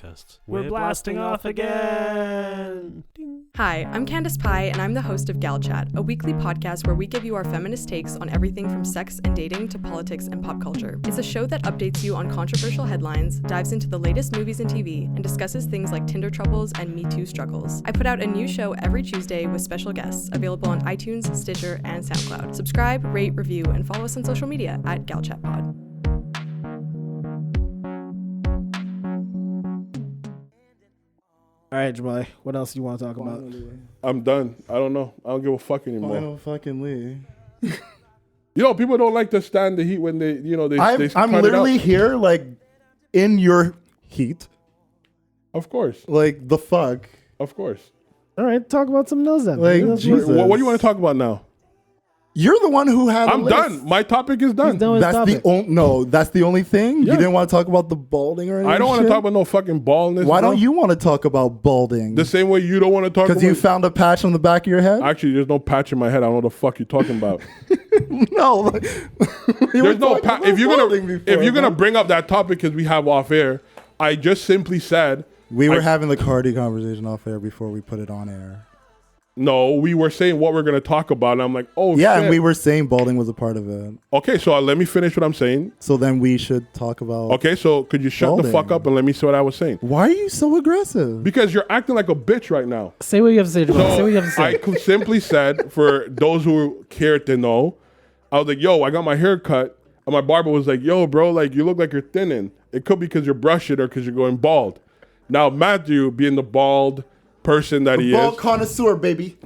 We're blasting off again! Ding. Hi, I'm Candace Pye, and I'm the host of Gal Chat, a weekly podcast where we give you our feminist takes on everything from sex and dating to politics and pop culture. It's a show that updates you on controversial headlines, dives into the latest movies and TV, and discusses things like Tinder troubles and Me Too struggles. I put out a new show every Tuesday with special guests, available on iTunes, Stitcher, and SoundCloud. Subscribe, rate, review, and follow us on social media at GalChatPod. All right, Jamal. What else do you want to talk about? I'm done. I don't know. I don't give a fuck anymore. Final fucking Lee. You know, people don't like to stand the heat when they I'm cut literally it out. here, like, in your heat. Of course. Like, the fuck. Of course. All right, talk about some else then. Like, That's Jesus. What do you want to talk about now? You're the one who had. I'm done. My topic is done. He's done with That's topic. that's the only thing. Yeah. You didn't want to talk about the balding or anything. I don't want to talk about no fucking baldness. Why bro. don't you want to talk about balding? The same way you don't want to talk about. Because you found a patch on the back of your head. Actually, there's no patch in my head. I don't know what the fuck you're talking about. No, like, There's no if you're gonna bring up that topic because we have off air, I just simply said we were having the Cardi conversation off air before we put it on air. no. We were saying what we're gonna talk about, and I'm like, oh Yeah, shit. and we were saying balding was a part of it. Okay, so let me finish what I'm saying. So then we should talk about. Okay, so could you shut the fuck Balding. up and let me say what I was saying? Why are you so aggressive? Because you're acting like a bitch right now. Say what you have to say, Jamal. Say what you have to say. I simply said, for those who care to know, I was like, yo, I got my hair cut. And my barber was like, yo, bro, like you look like you're thinning. It could be because you're brushing or because you're going bald. Now, Matthew, being the bald person that he Bald is. connoisseur, baby.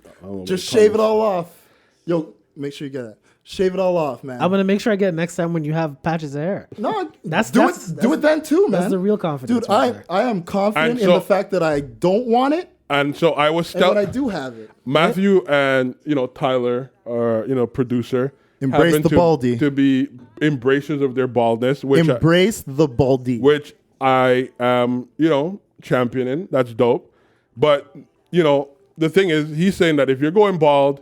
Just shave it all off. Yo, make sure you get it. Shave it all off, man. I'm gonna make sure I get it next time when you have patches of hair. No, That's- do that's- it. Do it then too, man. That's the real confidence. Dude, right there. I am confident And in so- the fact that I don't want it, And so I was and when I telling do have it. Matthew and, Tyler, our, producer. Embrace happen the baldy. To be embracers of their baldness, which Embrace the baldy. which I am, championing. That's dope. But, the thing is, he's saying that if you're going bald,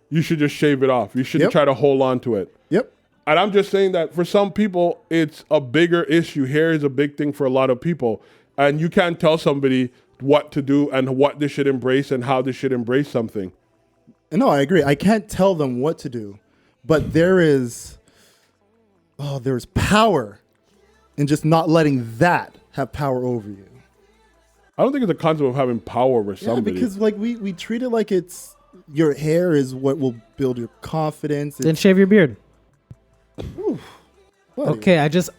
you should just shave it off. You shouldn't Yep. try to hold on to it. Yep. And I'm just saying that for some people, it's a bigger issue. Hair is a big thing for a lot of people. And you can't tell somebody what to do and what they should embrace and how they should embrace something. No, I agree. I can't tell them what to do, but there's power in just not letting that have power over you. I don't think it's a concept of having power over Yeah, somebody. because like we treat it like it's your hair is what will build your confidence. Then shave your beard. Buddy. Okay, I just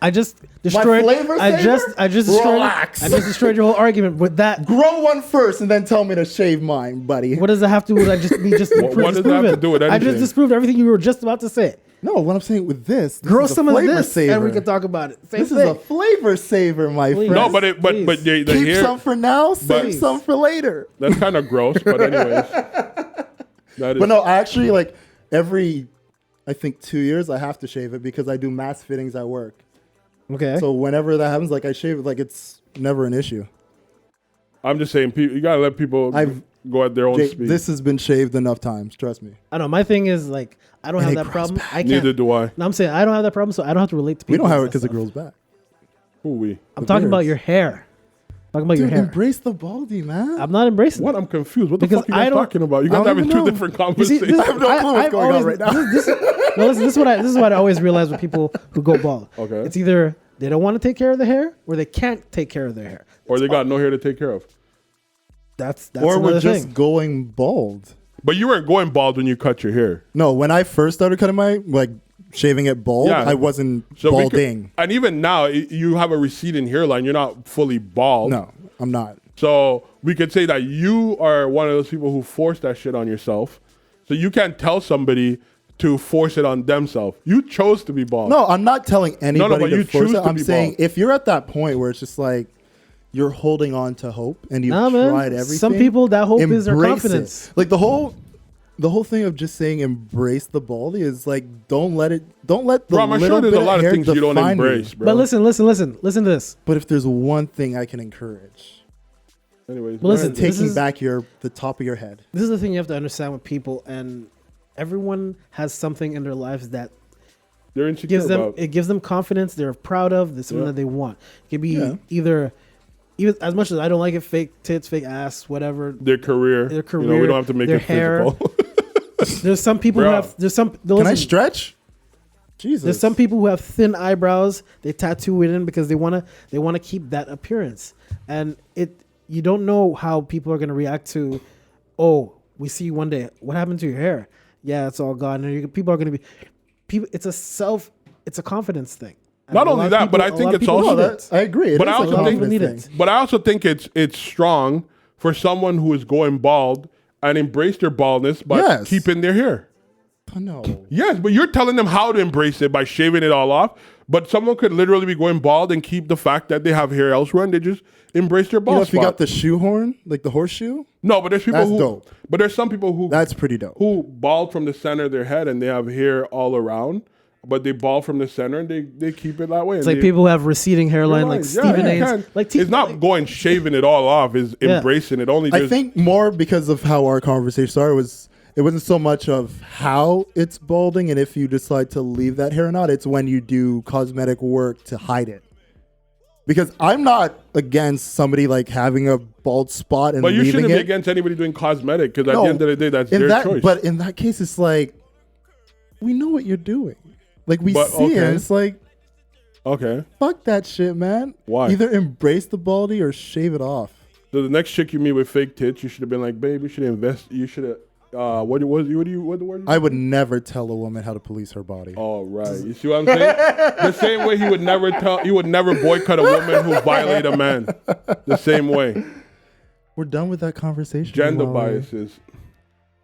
destroyed. flavor I just destroyed. Relax. I just destroyed your whole argument with that. Grow one first and then tell me to shave mine, buddy. What does that have to do with? I just me just What does that have to do with I anything? just disproved everything you were just about to say. No, what I'm saying with this Grow is a some of flavor this, saver. and we can talk about it. Same This thing. is a flavor saver, my Please. friend. no, but Please. the Keep hair, some for now, save but- some for later. that's kind of gross. But anyways, that is. But no, I actually like every, I think 2 years I have to shave it because I do mass fittings at work. Okay. So whenever that happens, like I shave it, like it's never an issue. I'm just saying, you gotta let people I've- go at their own Jake, speed. this has been shaved enough times. Trust me. I know. My thing is like I don't And have it that grows problem. back. I can't. Neither do I. No, I'm saying I don't have that problem, so I don't have to relate to people. We don't have it with that because it stuff. grows back. Who we? I'm talking about beards. your hair. Talking about your Dude, hair. embrace the baldy, man. I'm not embracing. What? it. I'm confused. What the Because fuck are you I guys don't- talking about? You I guys don't having even two know. different You see, conversations. this, I have no clue what's going on right now. This is what I always realize with people who go bald. Okay. It's either they don't want to take care of their hair or they can't take care of their hair. Or they got no hair to take care of. That's Or we're another just thing. going bald. But you weren't going bald when you cut your hair. No, when I first started cutting my, like, shaving it bald, Yeah. I wasn't So we could- balding. and even now, you have a receding hairline. You're not fully bald. No, I'm not. So we could say that you are one of those people who forced that shit on yourself. So you can't tell somebody to force it on themselves. You chose to be bald. No, I'm not telling anybody but to you force choose it. to I'm be saying bald. if you're at that point where it's just like you're holding on to hope and you've Nah, man. tried everything. Some people, that hope is their embrace confidence. it. Like the whole thing of just saying embrace the baldy is like don't let the Bro, I'm little sure there's bit a lot of hair things you don't define you. embrace, bro. But listen to this. But if there's one thing I can encourage, Anyways, But listen, man, This taking is- back the top of your head. This is the thing you have to understand with people, and everyone has something in their lives that they're insecure about. gives them confidence. They're proud of. There's something Yeah. that they want. It can be Yeah. either as much as I don't like it, fake tits, fake ass, whatever. Their career. Their You know, career, we don't have to make their it hair. physical. There's some people who Bro. have. There's some. Can I stretch? Jesus. There's some people who have thin eyebrows. They tattoo it in because they wanna keep that appearance, and you don't know how people are gonna react to. Oh, we see you one day. What happened to your hair? Yeah, it's all gone. And people are gonna be. People. It's a confidence thing. And Not a only lot of that, but people- I a think lot of it's people also- need No, it. I agree. It But is I a also think- confidence need thing. it. But I also think it's strong for someone who is going bald and embrace their baldness by Yes. keeping their hair. No. Yes, but you're telling them how to embrace it by shaving it all off. But someone could literally be going bald and keep the fact that they have hair elsewhere and they just embrace their You bald know, if you spot. got the shoehorn, like the horseshoe, No, but there's people That's who. dope. But there's some people who that's pretty dope. who bald from the center of their head and they have hair all around, but they bald from the center and they keep it that way. It's like people who have receding hairline, like Yeah, Stephen you A's. can. Like it's not going shaving it all off. Is Yeah. embracing it. Only I there's think more because of how our conversation started was it wasn't so much of how it's balding and if you decide to leave that hair or not. It's when you do cosmetic work to hide it. Because I'm not against somebody like having a bald spot and But you leaving shouldn't be it. against anybody doing cosmetic because at No, the end of the day, that's in their that, choice. But in that case, it's like, we know what you're doing. Like, we But, see it. okay. It's like, Okay. fuck that shit, man. Why? Either embrace the baldy or shave it off. So the next chick you meet with fake tits, you should have been like, babe, you should invest. You should have. What the word? I would never tell a woman how to police her body. Oh right. You see what I'm saying? The same way he would never boycott a woman who violated a man. The same way. We're done with that conversation. Gender Molly. biases.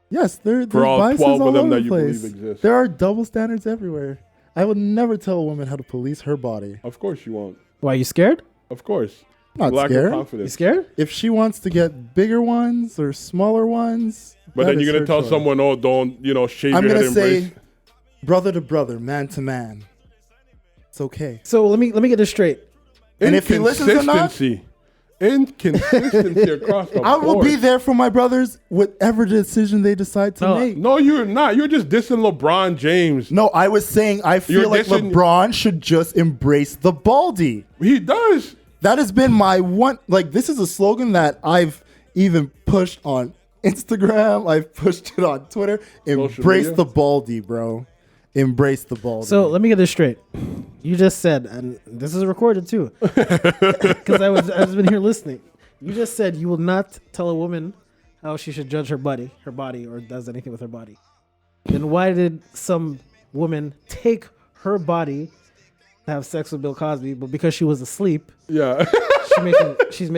Yes, there's all biases 12 of all them over that the you place. believe exist. There are double standards everywhere. I would never tell a woman how to police her body. Of course you won't. Why, you scared? Of course. Not Lack of scared. You confidence. scared? If she wants to get bigger ones or smaller ones, But that then is you're gonna her tell choice. someone, oh, don't shave I'm your gonna head, embrace. say, brother to brother, man to man. It's okay. So let me get this straight. And if he listens or not- Inconsistency across the I will board. be there for my brothers, whatever decision they decide to No, make. No, you're not. You're just dissing LeBron James. No, I was saying I feel You're like dissing- LeBron should just embrace the baldy. He does. That has been my one. Like, this is a slogan that I've even pushed on Instagram. I've pushed it on Twitter. Embrace media? the baldy, bro. Embrace the baldy. So let me get this straight. You just said, and this is recorded too, because I've been here listening. You just said you will not tell a woman how she should judge her body, or does anything with her body. Then why did some woman take her body to have sex with Bill Cosby, but because she was asleep, Yeah. she's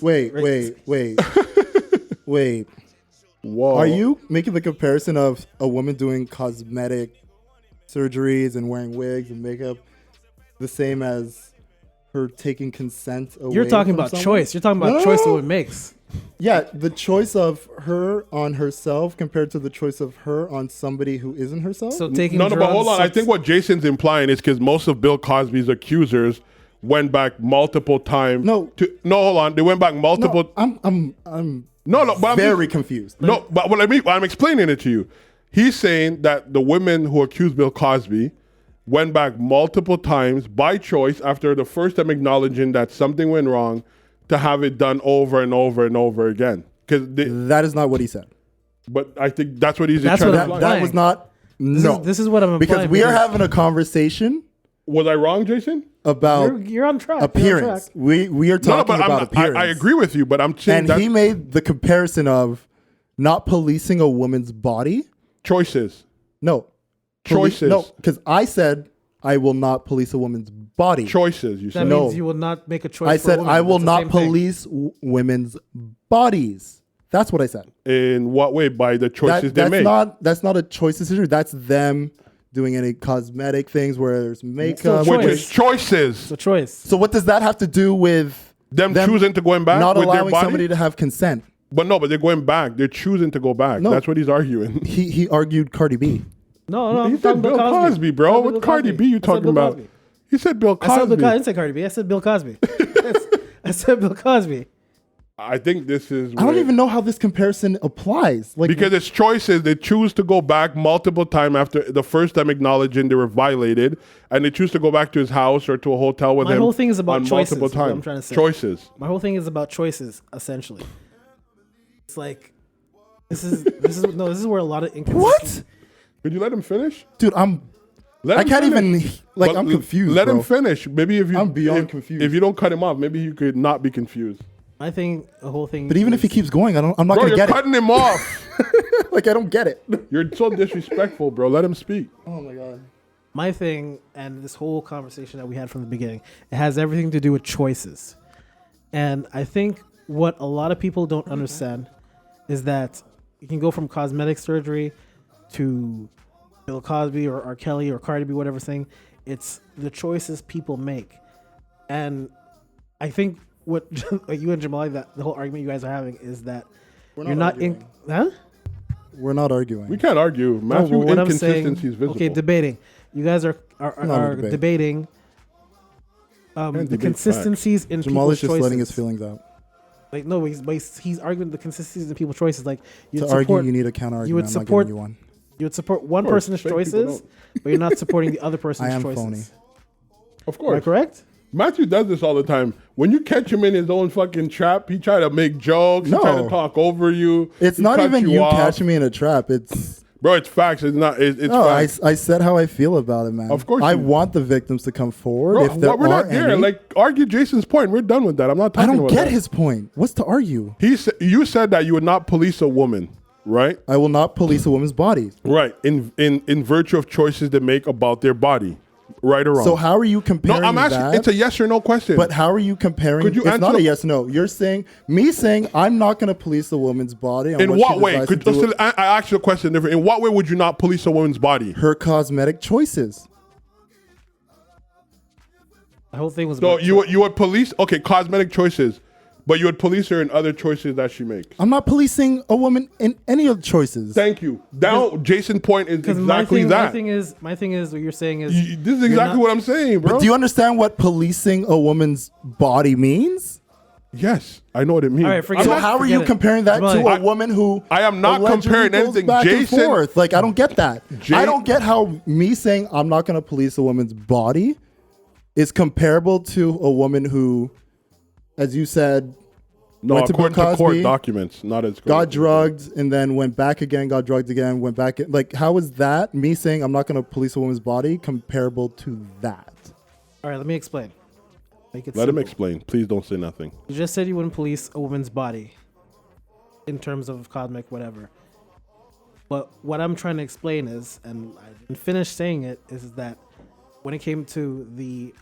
wait. Wait. Whoa. Are you making the comparison of a woman doing cosmetic surgeries and wearing wigs and makeup the same as her taking consent away? You're talking from about someone? choice. You're talking about choice a woman makes. Yeah, the choice of her on herself compared to the choice of her on somebody who isn't herself. So taking No, drugs, but hold on. I think what Jason's implying is because most of Bill Cosby's accusers went back multiple times. No. Hold on. They went back multiple. no, I'm No, but I'm very just- confused. No, but I'm explaining it to you. He's saying that the women who accused Bill Cosby went back multiple times by choice after the first time acknowledging that something went wrong to have it done over and over and over again. That is not what he said. But I think that's what he's That's trying what to I'm imply. That was not. No, This is what I'm because implying, we are because having a conversation Was I wrong, Jason? about You're on track. You're on appearance. track. We are No, talking but about appearance. I agree with you, but I'm saying And that he made the comparison of not policing a woman's body. choices. No. Choices. No, because I said I will not police a woman's body. Choices, you That said. No. means you will not make a choice. I for a said woman. I will That's the not same thing. police women's bodies. That's what I said. In what way? By the choices they make. That's not a choice decision. That's them doing any cosmetic things where there's makeup. Still Which choice. is choices. It's a choice. So what does that have to do with Them choosing to going back not with their allowing body? somebody to have consent? But no, but they're going back. They're choosing to go back. No. That's what he's arguing. He argued Cardi B. No, He I'm said talking Bill about Cosby, bro. I'm talking What Bill Cardi Cosby. B you I said talking Bill about? Cosby. He said Bill I said Cosby. Bill, I didn't say Cardi B. I said Bill Cosby. I said Bill Cosby. I think this is I don't where- even know how this comparison applies. Like, because it's choices. They choose to go back multiple times after the first time acknowledging they were violated, and they choose to go back to his house or to a hotel with My him. whole thing is about on choices, multiple is what I'm times. trying to say. Choices. My whole thing is about choices, essentially. It's like this is where a lot of inconsistency. what? Could you let him finish? Dude, Let I him can't finish. even, like, But I'm confused, Let bro. him finish. Maybe if you, I'm beyond if- confused. If you don't cut him off, maybe you could not be confused. I think the whole thing. But even if he keeps going, I'm not Bro, gonna you're get cutting him off. it. Like, I don't get it. You're so disrespectful, bro. Let him speak. Oh my god. my thing and this whole conversation that we had from the beginning, it has everything to do with choices. And I think what a lot of people don't understand is that you can go from cosmetic surgery to Bill Cosby or R. Kelly or Cardi B, whatever thing. It's the choices people make. And I think what you and Jamal, that the whole argument you guys are having is that We're you're not in. arguing. Huh? We're not arguing. We can't argue. No, Matthew, but what I'm saying, inconsistency is visible. okay, debating. You guys are Not a debate. debating Can't the debate consistencies in Jamal people's is just choices. letting his feelings out. Like no, he's arguing the consistency of people's choices. Like you To support, argue, you need a counter argument. you would I'm support not giving you one. you would support one Of course, person's fake people choices, but you're not supporting the other person's I am choices. phony. Of Am I course. correct? Matthew does this all the time. When you catch him in his own fucking trap, he try to make jokes. No. He try to talk over you. It's he not cut even you off. catching me in a trap. It's Bro, it's facts. It's not. It's no. facts. I said how I feel about it, man. Of course I you- want the victims to come forward. Bro, if there we're are not there. any. Like, argue Jason's point. We're done with that. I'm not I talking don't about get that. his point. What's to argue? You said that you would not police a woman, right? I will not police a woman's body. Right. In virtue of choices they make about their body, right or wrong. So how are you no, comparing I'm asking. that? It's a yes or no question. But how are you comparing? Could you it's answer not a the- yes no. You're saying I'm not going to police a woman's body. On in what what she way? decides to Could do with I ask you a question different? In what way would you not police a woman's body? her cosmetic choices? The whole thing was. So about you would police cosmetic choices, but you would police her in other choices that she makes. I'm not policing a woman in any of the choices. Thank you. Now Jason's point is because exactly my that. thing is what you're saying is This is exactly what I'm saying, bro. But do you understand what policing a woman's body means? Yes, I know what it means. All right, forget So it. how are Forget you it. comparing that Jamal, to a woman who I am not allegedly comparing goes anything. back and Jason- forth? Like I don't get that. Jay- I don't get how me saying I'm not going to police a woman's body is comparable to a woman who, as you said, No, went to Bill according to court Cosby, documents, not as got drugged and then went back again, got drugged again, went back. Like how is that me saying I'm not going to police a woman's body comparable to that? All right, let me explain. Make it Let him simple. explain. Please don't say nothing. You just said you wouldn't police a woman's body in terms of cosmic whatever. But what I'm trying to explain is, and I didn't finish saying it, is that when it came to the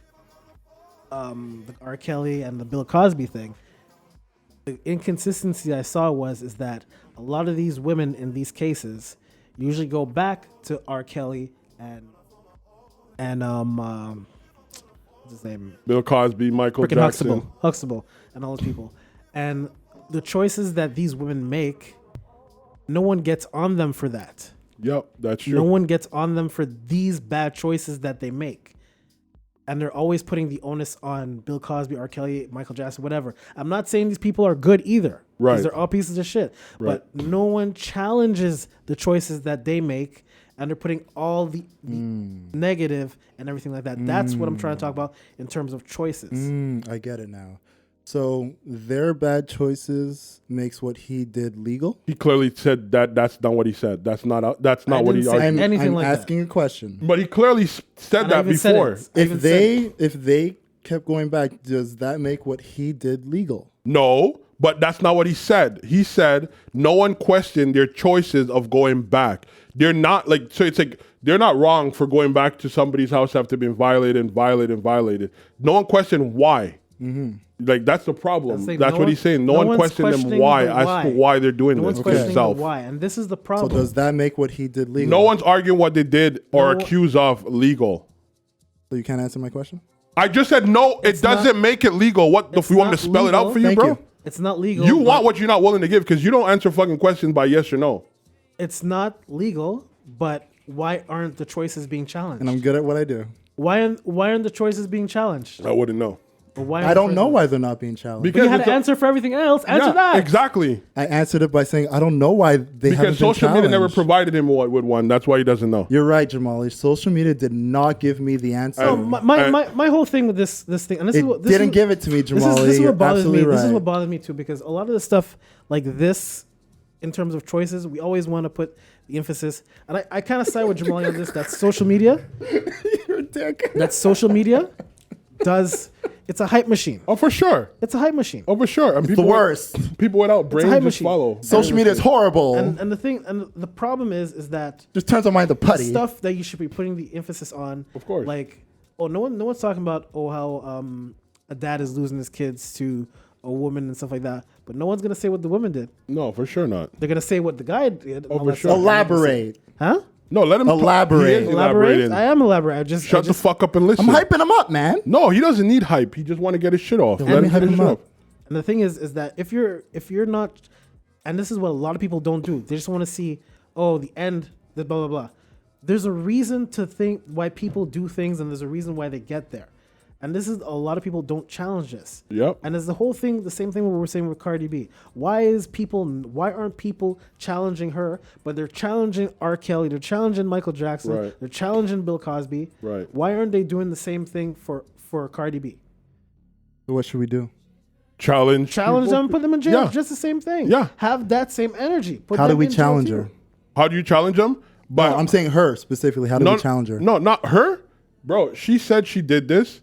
R. Kelly and the Bill Cosby thing, the inconsistency I saw is that a lot of these women in these cases usually go back to R. Kelly and what's his name? Bill Cosby, Michael Freaking Jackson. Huxtable, and all those people. And the choices that these women make, no one gets on them for that. Yep, that's true. No one gets on them for these bad choices that they make. And they're always putting the onus on Bill Cosby, R. Kelly, Michael Jackson, whatever. I'm not saying these people are good either. Right. Because they're all pieces of shit. Right. But no one challenges the choices that they make. And they're putting all the negative and everything like that. That's what I'm trying to talk about in terms of choices. I get it now. So their bad choices makes what he did legal. He clearly said that that's not what he said. That's not what he didn't say argued. anything I'm like that. asking a question. But he clearly said And I that even said it. before. I even said it. If they kept going back, does that make what he did legal? No, but that's not what he said. He said no one questioned their choices of going back. They're not like, so it's like they're not wrong for going back to somebody's house after being violated. No one questioned why. Like that's the problem. That's That's like what he's saying. No one one's questioned them questioning why the as to why they're doing No this one's questioning themselves. the why, and this is the So problem. does that make what he did legal? No one's arguing what they did or No. accused of legal. So you can't answer my question? I just said no. It doesn't make it legal. What if it's we want me to not spell it out legal. for you, Thank bro? you. It's not legal. You but want what you're not willing to give because you don't answer fucking questions by yes or no. It's not legal, but why aren't the choices being challenged? And I'm good at what I do. Why aren't the choices being challenged? I wouldn't know. Or why I aren't don't the know choices- why they're not being challenged. But you had it's to a- answer for everything else. Answer Yeah, that. exactly. I answered it by saying I don't know why they haven't Because been social media never challenged. provided him with one. That's why he doesn't know. You're right, Jamali. Social media did not give me the answer. So my whole thing with this thing, and this it is what this didn't is, give it to me, Jamali. This is You're what bothers me. absolutely This is right. what bothers me too, because a lot of the stuff like this, in terms of choices, we always want to put the emphasis, and I kind of side with Jamali on this. That's social media. You're a dick. That social media does. It's a hype machine. Oh, for sure. It's a hype machine. Oh, for sure. And It's the worst. People without brains hype just machine. follow. Social media is horrible. And the thing, and the problem is that Just turns our mind to putty. stuff that you should be putting the emphasis on. Of course. Like, no one's talking about how a dad is losing his kids to a woman and stuff like that. But no one's gonna say what the woman did. No, for sure not. They're gonna say what the guy did. and all for that sure. stuff. Elaborate. Huh? No, let him Elaborate. He is elaborating. I am elaborate. Shut the fuck up and listen. I'm hyping him up, man. No, he doesn't need hype. He just want to get his shit off. Let Let me him hype get his him shit up. off. And the thing is that if you're not, and this is what a lot of people don't do. They just want to see, the end, the blah blah blah. There's a reason to think why people do things, and there's a reason why they get there. And this is a lot of people don't challenge this. Yep. And it's the whole thing, the same thing what we're saying with Cardi B. Why aren't people challenging her, but they're challenging R. Kelly, they're challenging Michael Jackson, Right. they're challenging Bill Cosby. Right. Why aren't they doing the same thing for Cardi B? So what should we do? Challenge Challenge people. them, put them in jail. Yeah. Just the same thing. Yeah. Have that same energy. Put How do them we in jail challenge too. her? How do you challenge them? But No, I'm saying her specifically. How do we challenge her? No, not her, bro. She said she did this,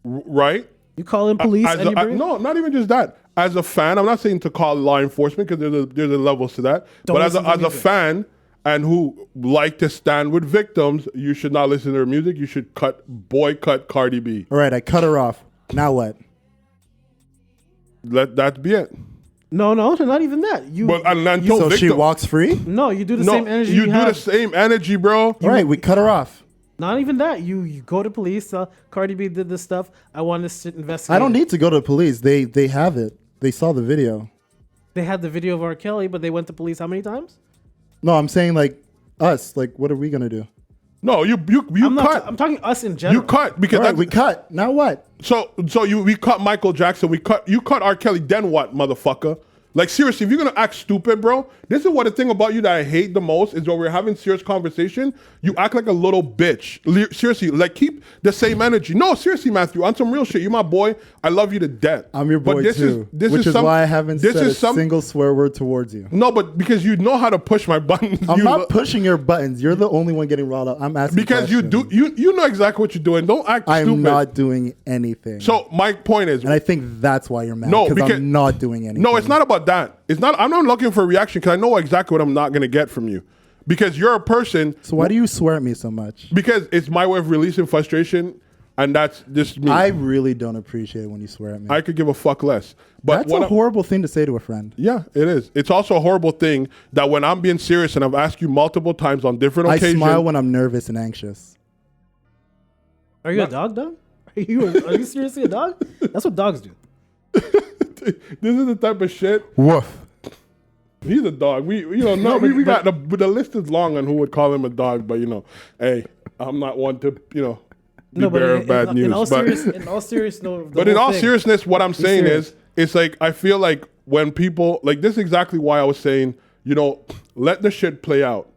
right? You call in police As and a- you bring no, not even just that. As a fan, I'm not saying to call law enforcement because there's a levels to that. Don't but as listen to a music. fan and who like to stand with victims, you should not listen to her music. You should boycott Cardi B. All right, I cut her off. Now what? Let that be it. No, not even that. You But and until So she victim, walks free? no, you do the no, same energy you you do have. the same energy, bro. All right, we cut her off. Not even that. You go to police. Cardi B did this stuff. I want this to investigate. I don't need to go to the police. They have it. They saw the video. They had the video of R. Kelly, but they went to police how many times? No, I'm saying like us. Like, what are we gonna do? No, you cut. I'm talking us in general. You cut because All right, that's, we cut. Now what? we cut Michael Jackson. You cut R. Kelly. Then what, motherfucker? Like seriously, if you're gonna act stupid, bro, this is what the thing about you that I hate the most is when we're having serious conversation, you act like a little bitch. Seriously, like keep the same energy. No, seriously, Matthew, on some real shit. You're my boy. I love you to death. I'm your boy But this too. Is, this which is some- why I haven't this said is a some, single swear word towards you. No, but because you know how to push my buttons. I'm you not pushing your buttons. You're the only one getting riled up. I'm asking because you questions. do you know exactly what you're doing. Don't act I'm stupid. not doing anything. So my point is, and I think that's why you're mad. No, because because I'm not doing anything. no, it's not about that. It's not. I'm not looking for a reaction because I know exactly what I'm not going to get from you. Because you're a person. So why do you swear at me so much? Because it's my way of releasing frustration, and that's just me. I really don't appreciate when you swear at me. I could give a fuck less. But That's when a horrible thing to say to a friend. yeah, it is. It's also a horrible thing that when I'm being serious and I've asked you multiple times on different I occasions. smile when I'm nervous and anxious. Are you a dog, dog? Are you seriously a dog? That's what dogs do. This is the type of shit. Woof. He's a dog. We we got the list is long on who would call him a dog, but hey, I'm not one to be bearer of bad news. In all But serious, no. But in all seriousness, what I'm saying serious. is, it's like I feel like when people like this is exactly why I was saying, let the shit play out.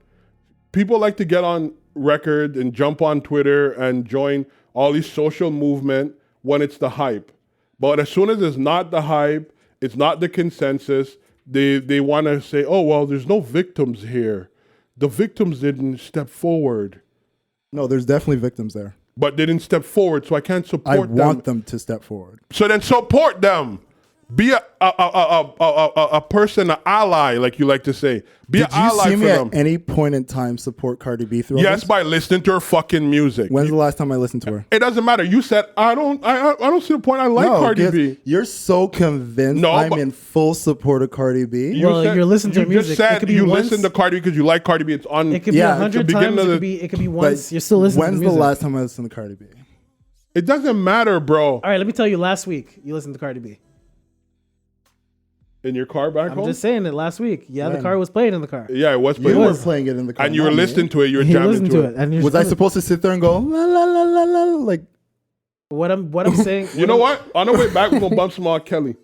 People like to get on record and jump on Twitter and join all these social movement when it's the hype. But as soon as it's not the hype, it's not the consensus, they want to say, oh, well, there's no victims here. The victims didn't step forward. No, there's definitely victims there. But they didn't step forward, so I can't I support them. want them to step forward. So then support them. Be a person, an ally, like you like to say. Be Did an you ally see for me them. at any point in time support Cardi B through all Yes, this? by listening to her fucking music. When's the last time I listened to her? It doesn't matter. You said I don't see the point. I like Cardi because B. You're so convinced No, I'm but- in full support of Cardi B. Well, you're listening to you her music. just said It could be you once- listen to Cardi B because you like Cardi B. It's on. It could be Yeah, 100 the beginning times. of It could be But once. You're still listening. When's to the music. last time I listened to Cardi B? It doesn't matter, bro. All right, let me tell you. Last week, you listened to Cardi B. In your car back I'm home? just saying it. Last week, yeah, the When? car was playing in the car. Yeah, it was. You playing. were playing it in the car. And you were not me. listening to it. You were He jamming listened to to it. it, and you're Was I just- supposed to sit there and go la la la la la like? What I'm saying. You know what? On the way back, we're gonna bump some R. Kelly.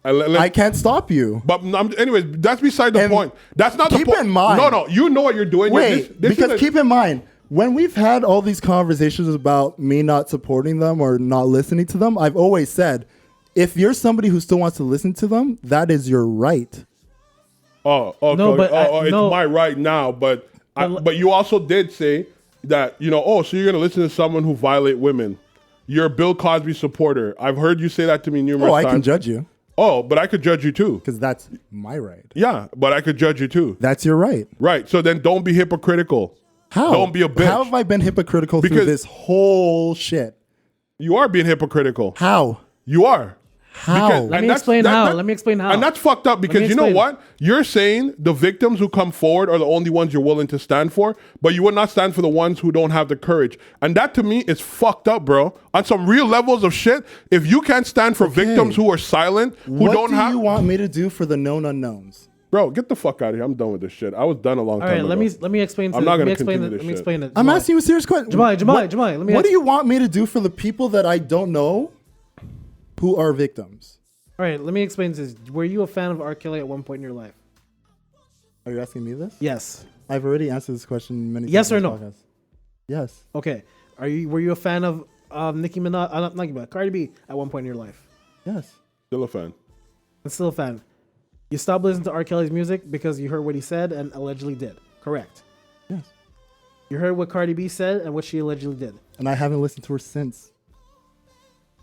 I can't stop you. But anyways, that's beside the And point. That's not the keep point. in mind- No, you know what you're doing. Wait, This because is keep in mind, when we've had all these conversations about me not supporting them or not listening to them, I've always said, if you're somebody who still wants to listen to them, that is your right. no, No, but it's no. my right now. But you also did say that so you're gonna listen to someone who violate women. You're a Bill Cosby supporter. I've heard you say that to me numerous Oh, I times. can judge you Oh, but I could judge you too. because that's my right. Yeah, but I could judge you too. That's your right. Right. So then don't be hypocritical. How? Don't be a bitch. How have I been hypocritical through Because- this whole shit? You are being hypocritical. How? You are. How? Because- Let and me that's- explain that- how. that- Let me explain how. And that's fucked up because me you know explain. what? You're saying the victims who come forward are the only ones you're willing to stand for, but you would not stand for the ones who don't have the courage. And that to me is fucked up, bro. On some real levels of shit, if you can't stand for victims who are silent, who what don't do have you want me to do for the known unknowns? Bro, get the fuck out of here. I'm done with this shit. I was done a long All time right, ago. let me explain. I'm not let me gonna explain continue it. this Let me shit. explain it. I'm Jamal. asking you a serious question. Jamali, let me What ask- do you want me to do for the people that I don't know who are victims? All right, let me explain this. Were you a fan of R. Kelly at one point in your life? Are you asking me this? Yes. I've already answered this question many times. Yes or on no? this podcast. Yes. Okay. Were you a fan of Nicki Minaj? Not Nicki Minaj. Cardi B at one point in your life? Yes. Still a fan. I'm still a fan. You stopped listening to R. Kelly's music because you heard what he said and allegedly did. Correct. Yes. You heard what Cardi B said and what she allegedly did. And I haven't listened to her since.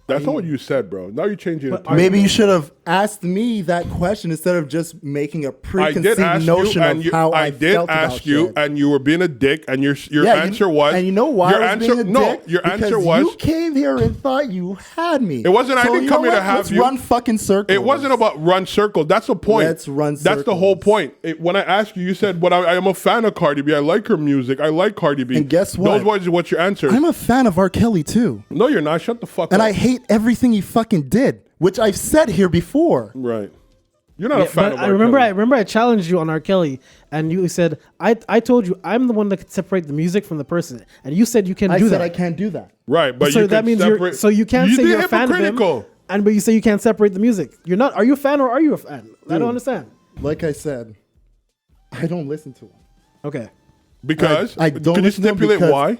That's not what you said, bro. Now you're changing it. But Maybe you should have asked me that question instead of just making a I did preconceived ask notion you, and of you, how I did felt ask about you, shit. and you were being a dick, and your Yeah, answer was, and you know why your I was answer, being a no, dick? your answer Because was, you came here and thought you had me. It wasn't, I So didn't you come know here to what? have Let's you. run fucking circles. It wasn't about run circle. That's the point. Let's run That's the whole circles. point. When I asked you, you said, "But I am a fan of Cardi B. I like her music. I like Cardi B." And guess what? Those was what your answer. I'm a fan of R. Kelly too, No, you're not. Shut the fuck and up. I hate everything he fucking did, which I've said here before. Right. You're not a fan But of I R. remember, Kelly. I challenged you on R. Kelly, and you said, I told you I'm the one that can separate the music from the person, and you said you can I do said that. I can't do that. Right, but so you that can means separate. so you can't say did you're a fan of him, hypocritical. but you say you can't separate the music. You're not. Are you a fan or are you a fan? I don't understand. Like I said, I don't listen to him. Okay. Because I don't could you listen to him stipulate because- why?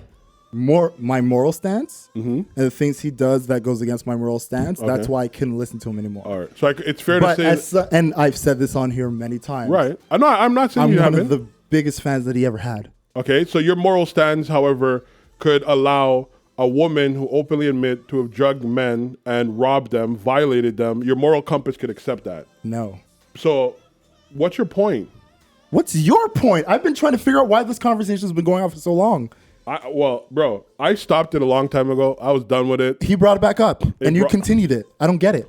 My moral stance Mm-hmm. and the things he does that goes against my moral stance. That's why I couldn't listen to him anymore. All right, so it's fair But to say, and I've said this on here many times. right? I'm not saying I'm you one haven't. of the biggest fans that he ever had. Okay, so your moral stance, however, could allow a woman who openly admit to have drugged men and robbed them, violated them. Your moral compass could accept that. No. So, what's your point? What's your point? I've been trying to figure out why this conversation has been going on for so long. Well, bro, I stopped it a long time ago. I was done with it. He brought it back up, and you brought- continued it. I don't get it.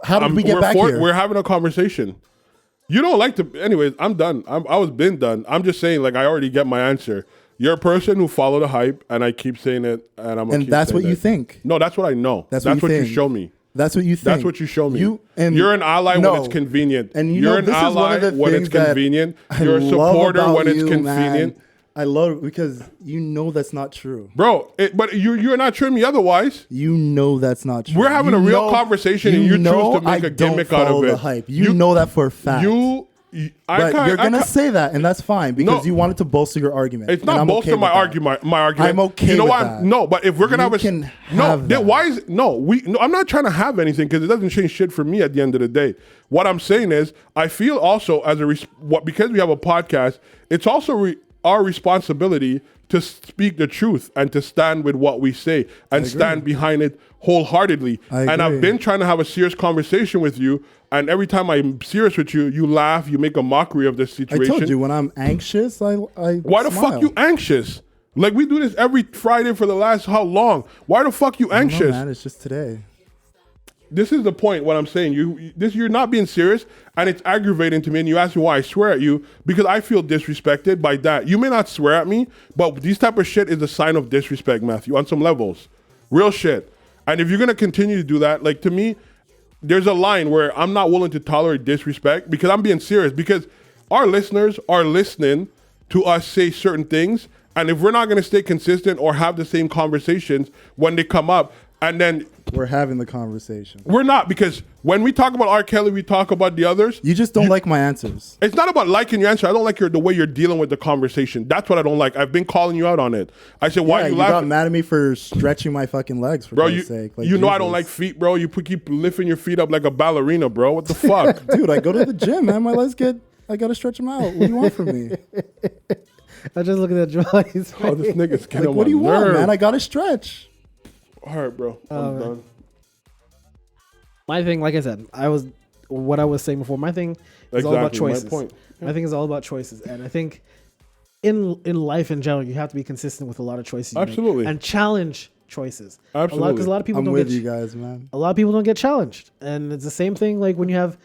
How did we get back here? We're having a conversation. You don't like to. Anyways, I'm done. I was been done. I'm just saying, like, I already get my answer. You're a person who follow the hype, and I keep saying it, and I'm. And that's what you think. No, that's what I know. That's what what you you think. show me. That's what you think. That's what you show me. And you're an ally no. when it's convenient. And you're an this is one ally of the when it's things that convenient. I You're a love supporter about when it's you, convenient. man. I love it because you know that's not true. Bro, but you're not treating me otherwise. You know that's not true. We're having You a real know- conversation and you choose to make I a gimmick don't out of follow it. the hype. You know that for a fact. But you're gonna say that, and that's fine because No. you wanted to bolster your argument. It's and not I'm bolster okay my with that. argument. My argument. I'm okay You know with what? that. No, but if we're gonna You have a can no, have then that. why is no? I'm not trying to have anything because it doesn't change shit for me at the end of the day. What I'm saying is, I feel also as because we have a podcast, it's also our responsibility to speak the truth and to stand with what we say and stand behind it wholeheartedly. I And I've agree. been trying to have a serious conversation with you. And every time I'm serious with you, you laugh, you make a mockery of this I situation. told you when I'm anxious, I Why the smile. fuck you anxious? Like we do this every Friday for the last how long? Why the fuck you I don't know, anxious? man, it's just today. This is the point. What I'm saying, you're not being serious, and it's aggravating to me. And you ask me why I swear at you because I feel disrespected by that. You may not swear at me, but these type of shit is a sign of disrespect, Matthew, on some levels, real shit. And if you're gonna continue to do that, like to me, there's a line where I'm not willing to tolerate disrespect because I'm being serious. Because our listeners are listening to us say certain things, and if we're not gonna stay consistent or have the same conversations when they come up, and then We're having the conversation. we're not, because when we talk about R. Kelly, we talk about the others. You just don't like my answers. It's not about liking your answer. I don't like the way you're dealing with the conversation. That's what I don't like. I've been calling you out on it. I said, why Yeah, are you you got laughing? mad at me for stretching my fucking legs for Bro, Christ's sake. Like, you know I don't Jesus. like feet, bro. You keep lifting your feet up like a ballerina, bro. What the fuck? Dude, I go to the gym, man. My legs I gotta stretch them out. What do you want from me? I just looking at Jamali's Oh, this nigga's getting Like, on what do you my want, nerve. man? I gotta stretch. All right, bro. I'm done. My thing, like I said, what I was saying before. My thing is all about Exactly, my choices. point. My thing is all about choices, and I think in life in general, you have to be consistent with a lot of choices. you make Absolutely. and challenge choices. Absolutely. Because a lot of people I'm don't with get. you guys, man. A lot of people don't get challenged, and it's the same thing. Like when you have.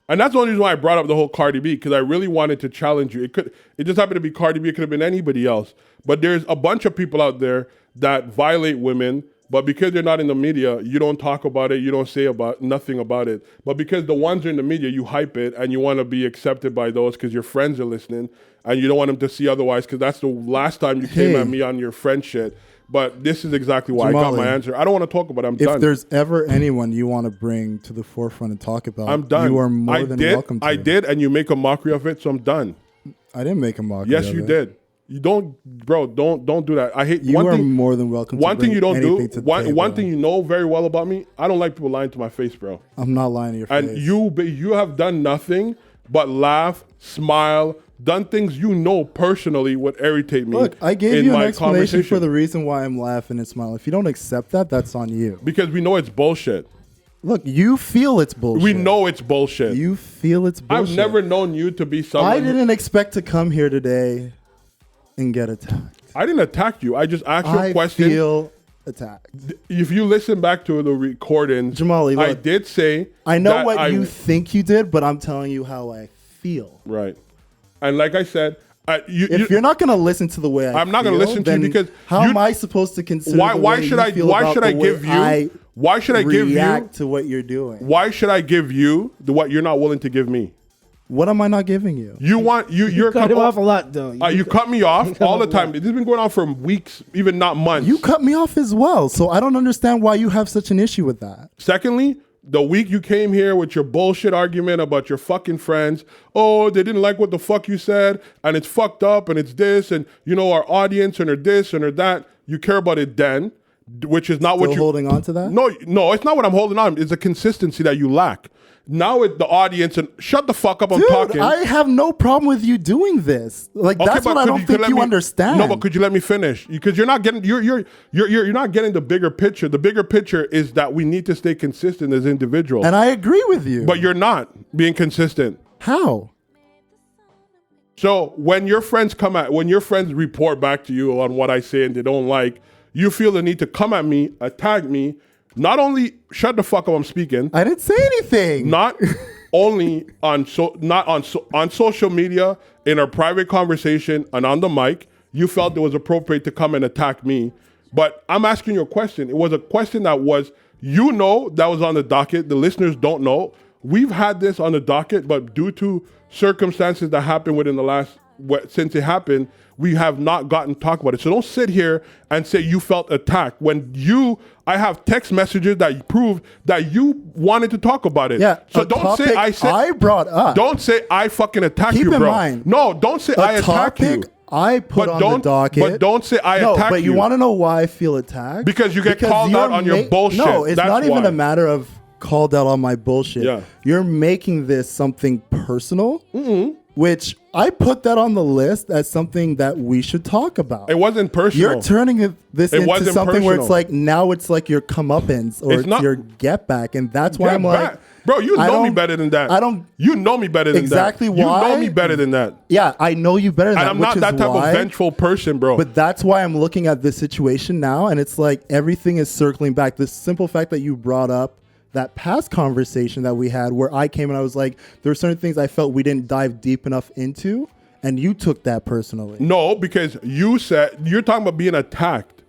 And that's the only reason why I brought up the whole Cardi B, because I really wanted to challenge you. It just happened to be Cardi B. It could have been anybody else. But there's a bunch of people out there that violate women But because they're not in the media, you don't talk about it. You don't say about nothing about it. But because the ones are in the media, you hype it and you want to be accepted by those because your friends are listening and you don't want them to see otherwise because that's the last time you came at me on your friend shit. But this is exactly why I got my answer. I don't want to talk about it. I'm done. If there's ever anyone you want to bring to the forefront and talk about, I'm done. You are more than welcome to. I did, and you make a mockery of it, so I'm done. I didn't make a mockery Yes, of you it. did. You don't, bro. Don't do that. I hate. You are more than welcome. One to thing bring you don't anything do. to the One table. thing you know very well about me. I don't like people lying to my face, bro. I'm not lying to your face. And you have done nothing but laugh, smile, done things you know personally would irritate me. Look, I gave in you an my explanation for conversation. the reason why I'm laughing and smiling. If you don't accept that, that's on you. Because we know it's bullshit. Look, you feel it's bullshit. We know it's bullshit. You feel it's bullshit. I've never known you to be someone. I didn't expect to come here today and get attacked. I didn't attack you. I just asked you a I question. feel attacked. If you listen back to the recordings, Jamali, I look, did say I know that what you think you did, but I'm telling you how I feel. Right. And like I said, If you're not going to listen to the way I'm not gonna listen to you then because how you- am I supposed to consider why the why way should you I feel why about should the I way give you why should I give react you to what you're doing? why should I give you what you're not willing to give me? What am I not giving you? You're cut him off a lot, though. You cut me off all the time. lot. This has been going on for weeks, even not months. You cut me off as well, so I don't understand why you have such an issue with that. Secondly, the week you came here with your bullshit argument about your fucking friends, oh, they didn't like what the fuck you said, and it's fucked up, and it's this, and you know our audience, and or this, and or that. You care about it then, which is not Still what you're holding on to that? No, it's not what I'm holding on. It's a consistency that you lack. Now it's the audience, and shut the fuck up. I'm Dude, talking. I have no problem with you doing this. Like Okay, that's but what I could don't could think let you me- understand. No, but could you let me finish? Because you're not getting you're not getting the bigger picture. The bigger picture is that we need to stay consistent as individuals. And I agree with you. But you're not being consistent. How? So when your friends report back to you on what I say and they don't like, you feel the need to come at me, attack me. Not only shut the fuck up, I'm speaking. I didn't say anything. Not only on social media, in our private conversation and on the mic, you felt it was appropriate to come and attack me. But I'm asking you a question. It was a question that was on the docket. The listeners don't know. We've had this on the docket, but due to circumstances that happened within the last since it happened, we have not gotten to talk about it. So don't sit here and say you felt attacked when I have text messages that prove that you wanted to talk about it. Yeah. So a don't say topic I brought up. Don't say I fucking attacked Keep you, in bro. mind, No, don't say I attack you. I put But on the don't- docket. but don't say I attack but you you. want to know why I feel attacked? Because you get called you're out on your bullshit. No, it's That's not even why. a matter of called out on my bullshit. Yeah. You're making this something personal, which I put that on the list as something that we should talk about. It wasn't personal. You're turning this It into wasn't something where it's personal. like now it's like your comeuppance or It's it's not- your get back, and that's why Get I'm like, back. Bro, you I know me don't- better than that. I don't. You know me better than Exactly that. You why? know me better than that. Yeah, I know you better than And that. I'm which not is that type why, of vengeful person, bro. But that's why I'm looking at this situation now, and it's like everything is circling back. The simple fact that you brought up that past conversation that we had, where I came and I was like, there were certain things I felt we didn't dive deep enough into, and you took that personally. No, because you said you're talking about being attacked.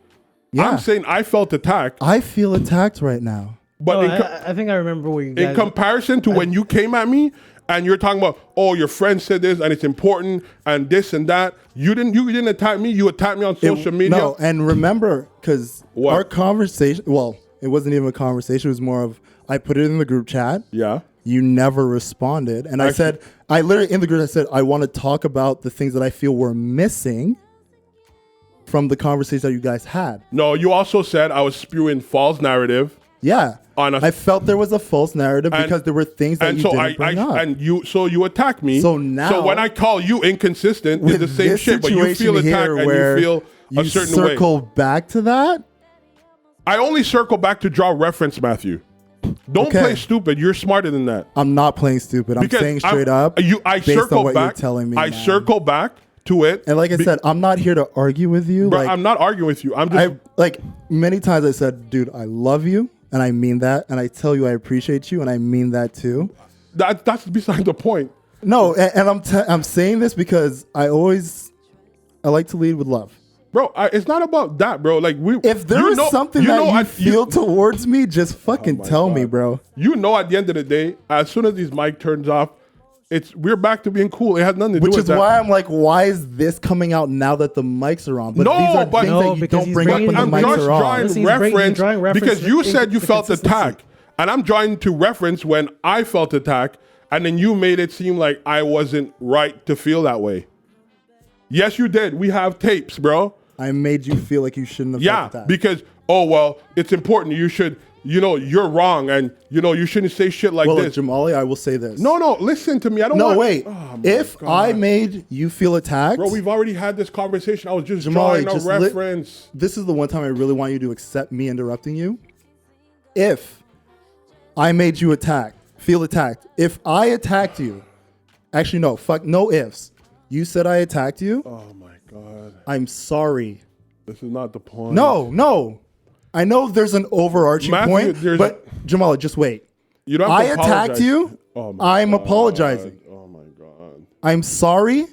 Yeah. I'm saying I felt attacked, I feel attacked right now. but No, I think I remember where you guys. in comparison to when you came at me and you're talking about, oh, your friend said this and it's important and this and that. You didn't attack me. You attacked me on social media. No, and remember, because What? our conversation, well, it wasn't even a conversation. It was more of, I put it in the group chat. Yeah. You never responded. And I said, I literally in the group, I said, I want to talk about the things that I feel were missing from the conversation that you guys had. No, you also said I was spewing false narrative. Yeah. On a- I felt there was a false narrative And- because there were things that And you so didn't bring up. so you attack me. So now- so when I call you inconsistent, it's With the same this shit, but you feel situation attacked here and where you feel a you certain circle way. back to that. I only circle back to draw reference, Matthew. Don't Okay. play stupid. You're smarter than that. I'm not playing stupid. I'm Because saying straight up. I based circle on what back. you're telling me. I man. circle back to it. And like I said, I'm not here to argue with you. Bro, like, I'm not arguing with you. I'm just I like many times I said, dude, I love you, and I mean that, and I tell you I appreciate you, and I mean that too. that's beside the point. No, and I'm saying this because I like to lead with love. bro, it's not about that, bro. Like If there is something that you feel towards me, just fucking tell me, bro. You know, at the end of the day, as soon as these mic turns off, we're back to being cool. It has nothing to do with that. Which is why I'm like, why is this coming out now that the mics are on? But these are things that you don't bring up when the mics are on. I'm just drawing reference because you said you felt attacked, and I'm trying to reference when I felt attacked, and then you made it seem like I wasn't right to feel that way. Yes, you did. We have tapes, bro. I made you feel like you shouldn't have felt attacked. Because, it's important. You should... you're wrong, and you shouldn't say shit like this. Jamali, I will say this. No, listen to me. I don't want... No, wait. If I made you feel attacked... Bro, we've already had this conversation. I was just drawing a reference. This is the one time I really want you to accept me interrupting you. If I made you feel attacked. If I attacked you... Actually, no. Fuck, no ifs. You said I attacked you. Oh, my God. I'm sorry. This is not the point. No. I know there's an overarching point, but Jamala, just wait. You don't have to attacked you. I'm apologizing. Oh my God. I'm sorry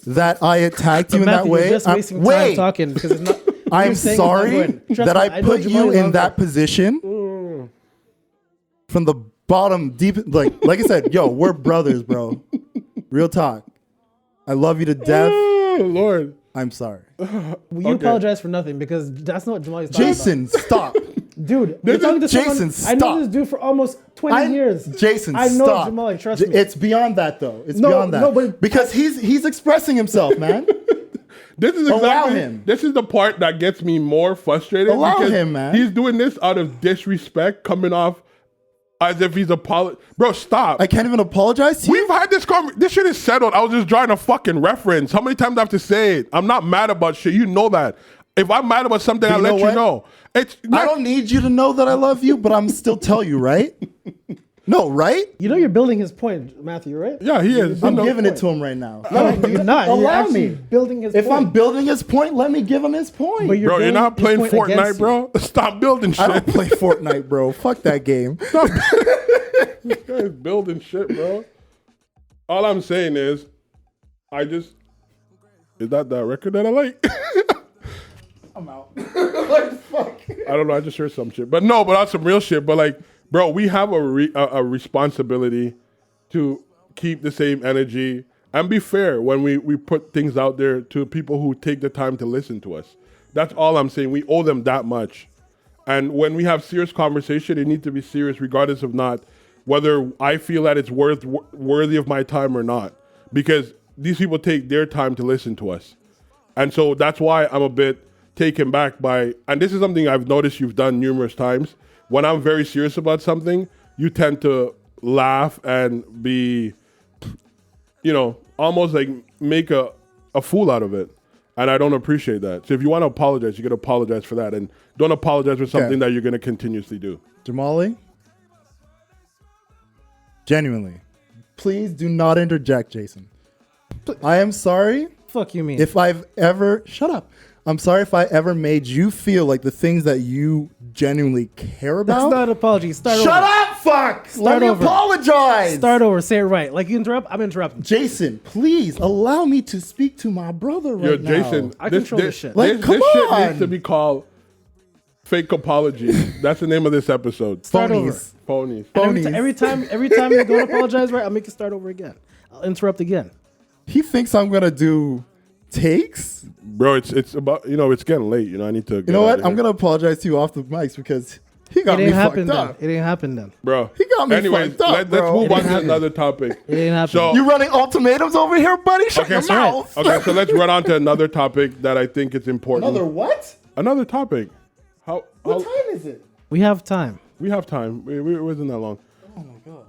that I attacked you in that way. You're just wasting time talking because it's not. I'm sorry that I put you in that position from the bottom deep. Like I said, yo, we're brothers, bro. Real talk. I love you to death. Oh, Lord. I'm sorry. You apologize for nothing because that's not Jamali's talking Jason, stop. Dude, you're talking to someone. Stop. I know this dude for almost 20 years. Jason, I know stop. Jamali, trust me. It's beyond that, though. It's beyond that. No, but because he's expressing himself, man. This is Allow him. This is the part that gets me more frustrated. Allow him, man. He's doing this out of disrespect, coming off as if he's Bro, stop. I can't even apologize to you. We've had this conversation. This shit is settled. I was just drawing a fucking reference. How many times do I have to say it? I'm not mad about shit. You know that. If I'm mad about something, I'll let you know. I don't need you to know that I love you, but I'm still tell you, right? No, right? You know you're building his point, Matthew, right? Yeah, he is. I'm giving it to him right now. No, you're not. Allow you're me. Building his point. If I'm building his point, let me give him his point. But you're not playing Fortnite, bro. Stop building shit. I don't play Fortnite, bro. Fuck that game. This guy's building shit, bro. All I'm saying is, is that record that I like? I'm out. Like, fuck. I don't know. I just heard some shit. But that's some real shit. But like, bro, we have a responsibility to keep the same energy and be fair when we put things out there to people who take the time to listen to us. That's all I'm saying. We owe them that much. And when we have serious conversation, it needs to be serious regardless of not whether I feel that it's worthy of my time or not. Because these people take their time to listen to us. And so that's why I'm a bit taken back by, and this is something I've noticed you've done numerous times. When I'm very serious about something, you tend to laugh and be, almost like make a fool out of it. And I don't appreciate that. So if you want to apologize, you got to apologize for that. And don't apologize for something that you're going to continuously do. Jamali, genuinely, please do not interject, Jason. I am sorry. Fuck you mean? If I've ever... Shut up. I'm sorry if I ever made you feel like the things that you genuinely care about. That's not an apology. Shut up, fuck! Let me apologize! Start over. Say it right. Like you interrupt, I'm interrupting. Jason, please allow me to speak to my brother right now. Jason, I control this shit. Like, come this on! shit needs to be called Fake Apology. That's the name of this episode. Start over. Phonies. Every time you don't apologize right, I'll make you start over again. I'll interrupt again. He thinks I'm gonna do takes? Bro, it's about, it's getting late. I need to You know what? I'm going to apologize to you off the mics because he got me fucked up. It ain't happened then. Bro. He got me fucked up, let's bro. move on to another topic. It ain't happened. So, you running ultimatums over here, buddy? Shut your mouth. Okay, so let's run on to another topic that I think is important. Another what? Another topic. What time is it? We have time. We have time. It wasn't that long. Oh my God.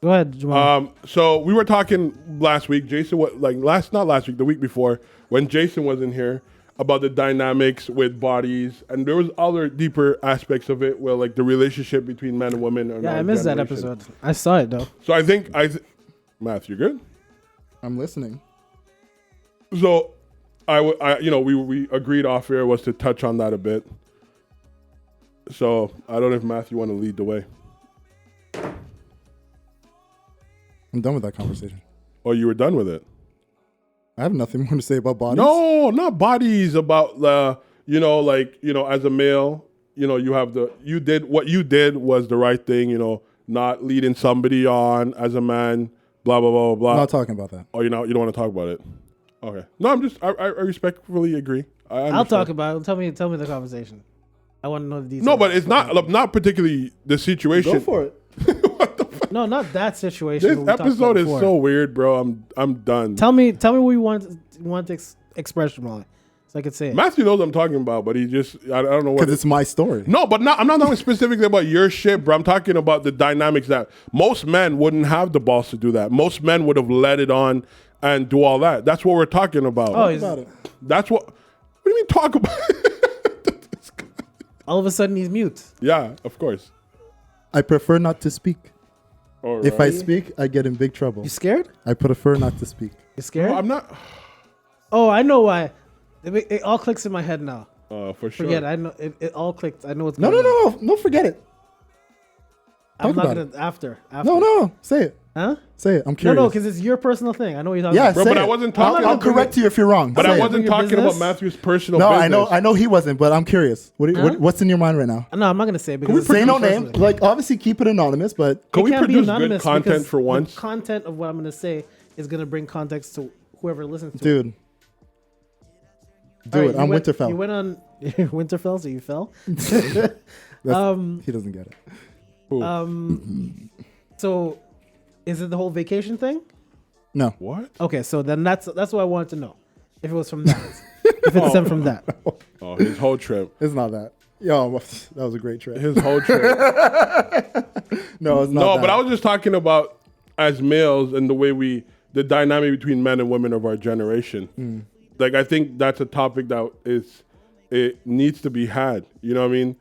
Go ahead, Jamal. So we were talking last week, Jason, not last week, the week before, when Jason was in here, about the dynamics with bodies, and there was other deeper aspects of it, where like the relationship between men and women. Yeah, I missed that episode. I saw it though. So I think Math, you good? I'm listening. So we agreed off air was to touch on that a bit. So I don't know if Matthew want to lead the way. I'm done with that conversation. Oh, you were done with it? I have nothing more to say about bodies. No, not bodies. About as a male, what you did was the right thing. Not leading somebody on as a man. Blah blah blah blah. I'm not talking about that. Oh, you don't want to talk about it. Okay. No, I respectfully agree. I'll talk about it. Tell me the conversation. I want to know the details. No, but it's not particularly the situation. Go for it. No, not that situation. This what we talked episode about is before. so weird, bro. I'm done. Tell me what you want to express, Jamal, so I could say it. Matthew knows what I'm talking about, but he just I don't know what. Because it's my story. No, but I'm not talking specifically about your shit, bro. I'm talking about the dynamics that most men wouldn't have the balls to do that. Most men would have let it on and do all that. That's what we're talking about. Oh, About it. That's what do you mean talk about? all of a sudden he's mute. Yeah, of course. I prefer not to speak. All If I right. speak, I get in big trouble. You scared? I prefer not to speak. You scared? No, I'm not. Oh, I know why. It all clicks in my head now. For sure. Forget it. I know it all clicked. I know what's No, going on. no, forget it. I'm Talk not about gonna after. No, say it. Huh? Say it. I'm No, curious. no, because it's your personal thing. I know what you're talking yeah, about. Bro, say but it. I wasn't talking I'll about correct you if you're wrong. But Say I it. wasn't Your talking business? about Matthew's personal No, business. I know he wasn't, but I'm curious. What's in your mind right now? No, I'm not gonna say it because Say it's no me name. personally. Like, obviously keep it anonymous, but Can It we can't be produce good anonymous content because for once? The content of what I'm gonna say is gonna bring context to whoever listens to it. dude, All right, it. I'm Winterfell. You went on Winterfell, so you fell. He doesn't get it. So, is it the whole vacation thing? No. What? Okay, so then that's what I wanted to know. If it was from that, if it stemmed from that. Oh, his whole trip. It's not that. Yo, that was a great trip. His whole trip. No, it's not No, that. but I was just talking about as males and the dynamic between men and women of our generation. Like, I think that's a topic that it needs to be had. You know what I mean?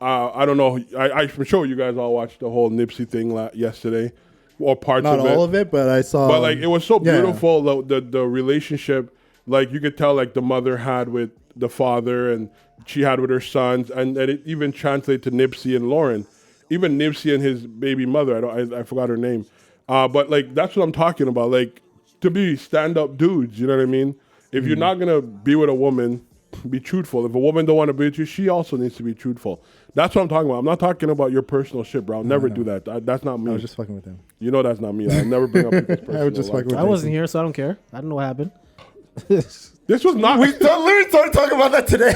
I don't know. I'm sure you guys all watched the whole Nipsey thing yesterday, or parts Not of it. all of it, but I saw. But like, it was so yeah. beautiful. The relationship, like you could tell, like the mother had with the father, and she had with her sons, and it even translated to Nipsey and Lauren, even Nipsey and his baby mother. I forgot her name, but like that's what I'm talking about. Like to be stand up dudes. You know what I mean? If you're not gonna be with a woman, be truthful. If a woman don't want to be with you, she also needs to be truthful. That's what I'm talking about. I'm not talking about your personal shit, bro. I'll never do that. That's not me. I was just fucking with him. You know that's not me. I'll never bring up people's personal I was just life. fucking with I him. wasn't here, so I don't care. I don't know what happened. This was not. We literally started talking about that today.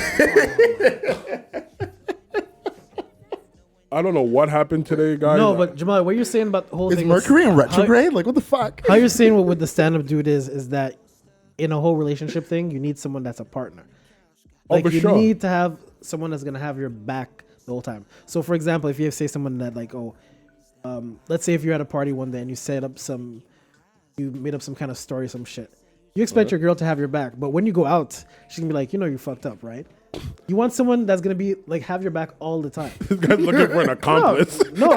I don't know what happened today, guys. No, but Jamal, what you're saying about the whole Is thing? Mercury in retrograde? Like, what the fuck? How you're saying what the stand-up dude is that in a whole relationship thing, you need someone that's a partner. Like for you sure. need to have someone that's gonna have your back the whole time. So, for example, if you have say someone that like, let's say if you're at a party one day and you made up some kind of story, some shit. You expect your girl to have your back, but when you go out, she's gonna be like, you fucked up, right? You want someone that's gonna be like have your back all the time. This guy's looking for an accomplice. No,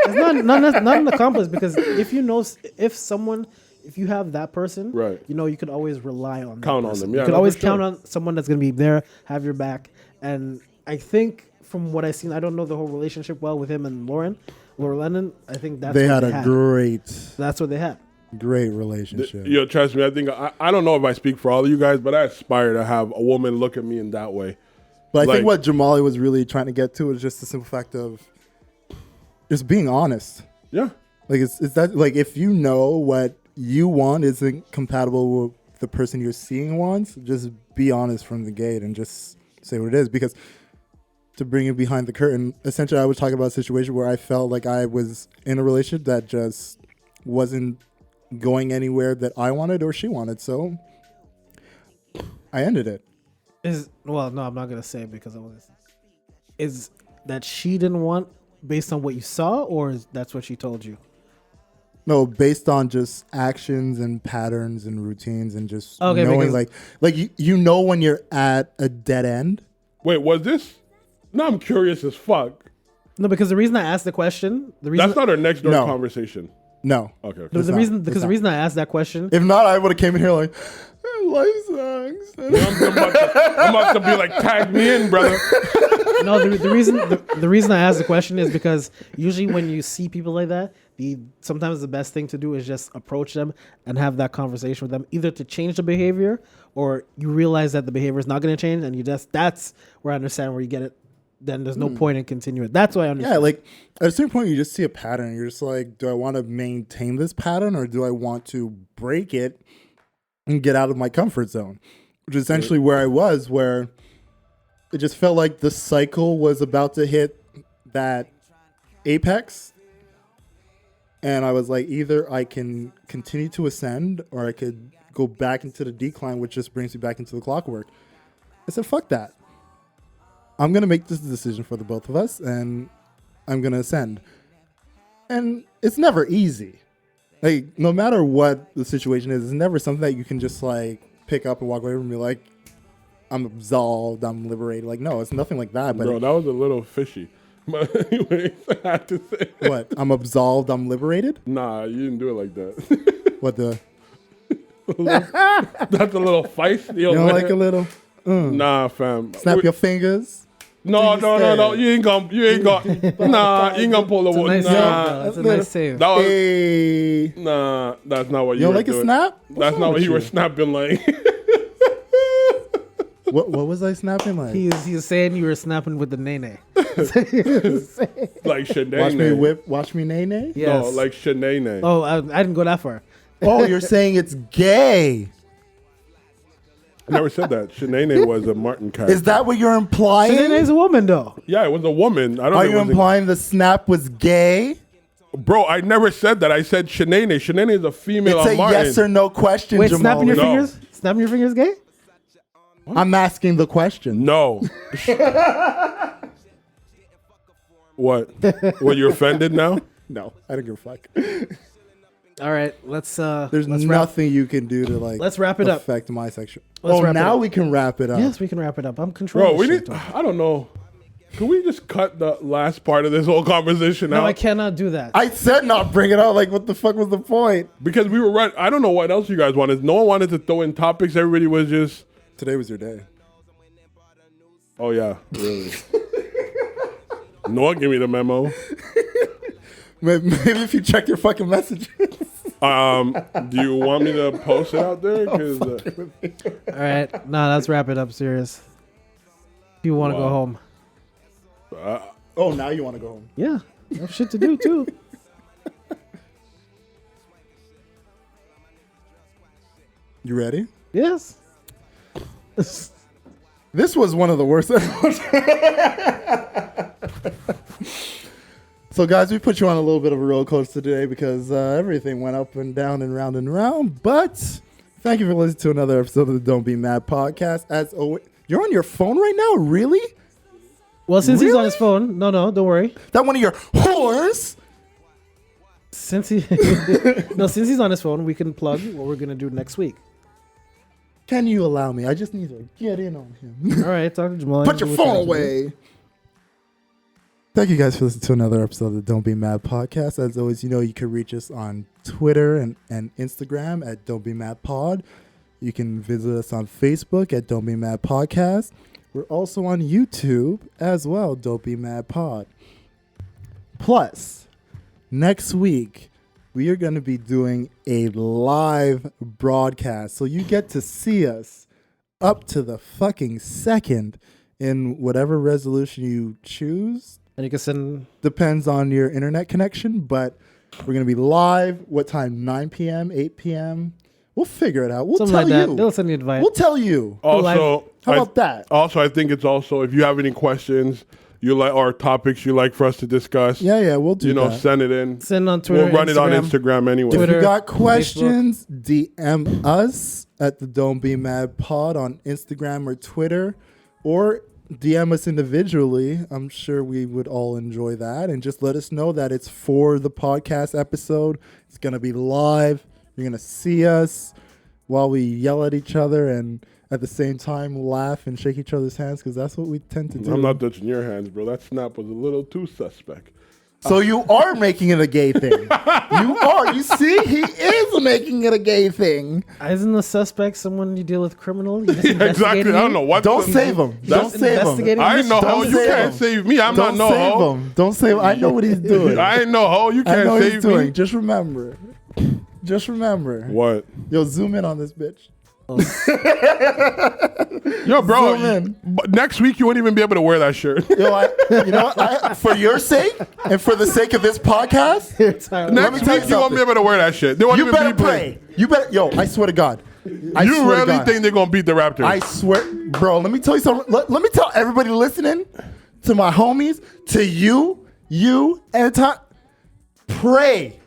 it's not an accomplice because if you have that person, Right. you could always rely on that Count on person. them, yeah, You could no, always for sure. count on someone that's gonna be there, have your back. And I think from what I've seen, I don't know the whole relationship well with him and Laura Lennon. I think that's They what had they a great That's what they had. relationship. Yo, trust me. I think I don't know if I speak for all of you guys, but I aspire to have a woman look at me in that way. But I Like- think what Jamali was really trying to get to is just the simple fact of just being honest. Yeah. Like, it's that, like, if you know what you want isn't compatible with the person you're seeing wants, just be honest from the gate and just say what it is. Because to bring it behind the curtain, essentially, I was talking about a situation where I felt like I was in a relationship that just wasn't going anywhere that I wanted or she wanted. So I ended it. No, I'm not gonna say it because is that she didn't want based on what you saw, or that's what she told you? No, based on just actions and patterns and routines and just Okay, knowing, because- like you know when you're at a dead end. Wait, was this? No, I'm curious as fuck. No, because the reason I asked the question, That's not our next door No. conversation. No. Okay. the It's not. reason It's because the not. reason I asked that question. If not, I would have came in here like, life sucks. I'm about to be like, tag me in, brother. No, the reason I asked the question is because usually when you see people like that, Sometimes the best thing to do is just approach them and have that conversation with them, either to change the behavior or you realize that the behavior is not going to change, and that's where I understand where you get it. Then there's no point in continuing. That's why I understand. Yeah, like at a certain point, you just see a pattern. And you're just like, do I want to maintain this pattern or do I want to break it and get out of my comfort zone? Which is essentially where I was, where it just felt like the cycle was about to hit that apex. And I was like, either I can continue to ascend or I could go back into the decline, which just brings me back into the clockwork. I said, fuck that. I'm going to make this decision for the both of us, and I'm going to ascend. And it's never easy. Like, no matter what the situation is, it's never something that you can just, like, pick up and walk away from and be like, I'm absolved, I'm liberated. Like, no, it's nothing like that. But Bro, that was a little fishy. But anyways, I had to say it. What? I'm absolved, I'm liberated? Nah, you didn't do it like that. What the? That's a little feisty. You don't like a little? Nah, fam. Snap your fingers? No. instead. You ain't gonna. Nah, you ain't gonna pull the wood. Nice save, Nah, though. That's a nice save. that was, Hey. nah, that's not what You don't were like a doing. snap? That's not what you were snapping like. What was I snapping like? He's saying you were snapping with the nene. Like Shanae. Watch me nay nay? Yes. No, like Shanae. Oh, I didn't go that far. Oh, you're saying it's gay. I never said that. Shanae was a Martin character. Is that what you're implying? Nene's a woman, though. Yeah, it was a woman. I don't Are think you it was implying the snap was gay? Bro, I never said that. I said Shanae. Shanae is a female It's of a Martin. yes or no question, Wait, Jamal. snapping your No. fingers? Snapping your fingers gay? I'm asking the question. No. What? What, you're offended now? No, I don't give a fuck. All right, let's There's let's nothing you can do to like. Let's wrap it up. affect my sexual. Let's wrap it now up. we can wrap it up. Yes, we can wrap it up. I'm controlling. Bro, we this need. shit, I don't know. Can we just cut the last part of this whole conversation No, out? I cannot do that. I said not bring it out. Like, what the fuck was the point? Because we were right. I don't know what else you guys wanted. No one wanted to throw in topics. Everybody was just. Today was your day. Oh yeah, really. No one give me the memo. Maybe if you check your fucking messages. Do you want me to post it out there? 'Cause, All right, let's wrap it up. Serious. If you want to go home, Oh, now you want to go home. yeah, I have shit to do too. You ready? Yes. This was one of the worst episodes. So, guys, we put you on a little bit of a roller coaster today because everything went up and down and round and round. But thank you for listening to another episode of the Don't Be Mad podcast. As always, you're on your phone right now? Really? Well, since he's on Really? his phone, no, don't worry. That one of your whores? Since he's on his phone, we can plug what we're gonna do next week. Can you allow me? I just need to get in on him. All right, talk to Jamal. Put Do your what you phone have to do. away. Thank you guys for listening to another episode of the Don't Be Mad podcast. As always, you know you can reach us on Twitter and Instagram at Don't Be Mad Pod. You can visit us on Facebook at Don't Be Mad Podcast. We're also on YouTube as well, Don't Be Mad Pod. Plus, next week, we are going to be doing a live broadcast. So you get to see us up to the fucking second in whatever resolution you choose. And you can send. Depends on your internet connection, but we're going to be live. What time? 9 p.m., 8 p.m.? We'll figure it out. We'll Something tell like that. you. They'll send the invite. We'll tell you. Also, How about that? Also, I think it's also if you have any questions you like or topics you like for us to discuss, Yeah, we'll do that. send it in. Send on Twitter. We'll run it on Instagram. Instagram anyway. If Twitter, you got Facebook. questions, DM us at the Don't Be Mad Pod on Instagram or Twitter, or DM us individually. I'm sure we would all enjoy that. And just let us know that it's for the podcast episode. It's going to be live. You're going to see us while we yell at each other and at the same time laugh and shake each other's hands because that's what we tend to do. I'm not touching your hands, bro. That snap was a little too suspect. So you are making it a gay thing. You are. You see, he is making it a gay thing. Isn't the suspect someone you deal with criminal? You're just Exactly. I investigating don't him? know what. Don't save him. Don't Just save him. investigating I him? ain't no Don't hoe. You save can't him. save me. I'm Don't not no save hoe. him. Don't save him. I know what he's doing. I ain't no hoe. You I know can't what he's save doing. me. Just remember. Just remember. What? Yo, zoom in on this bitch. Yo, bro. Zoom in. But next week you won't even be able to wear that shirt. Yo, you know what? For your sake and for the sake of this podcast, Tyler. Next tell you week you won't be able to wear that shit. They won't you even better be pray. You better. Yo, I swear to God. I You swear to really God. think they're gonna beat the Raptors? I swear, bro. Let me tell you something. Let me tell everybody listening, to my homies, to you, and to pray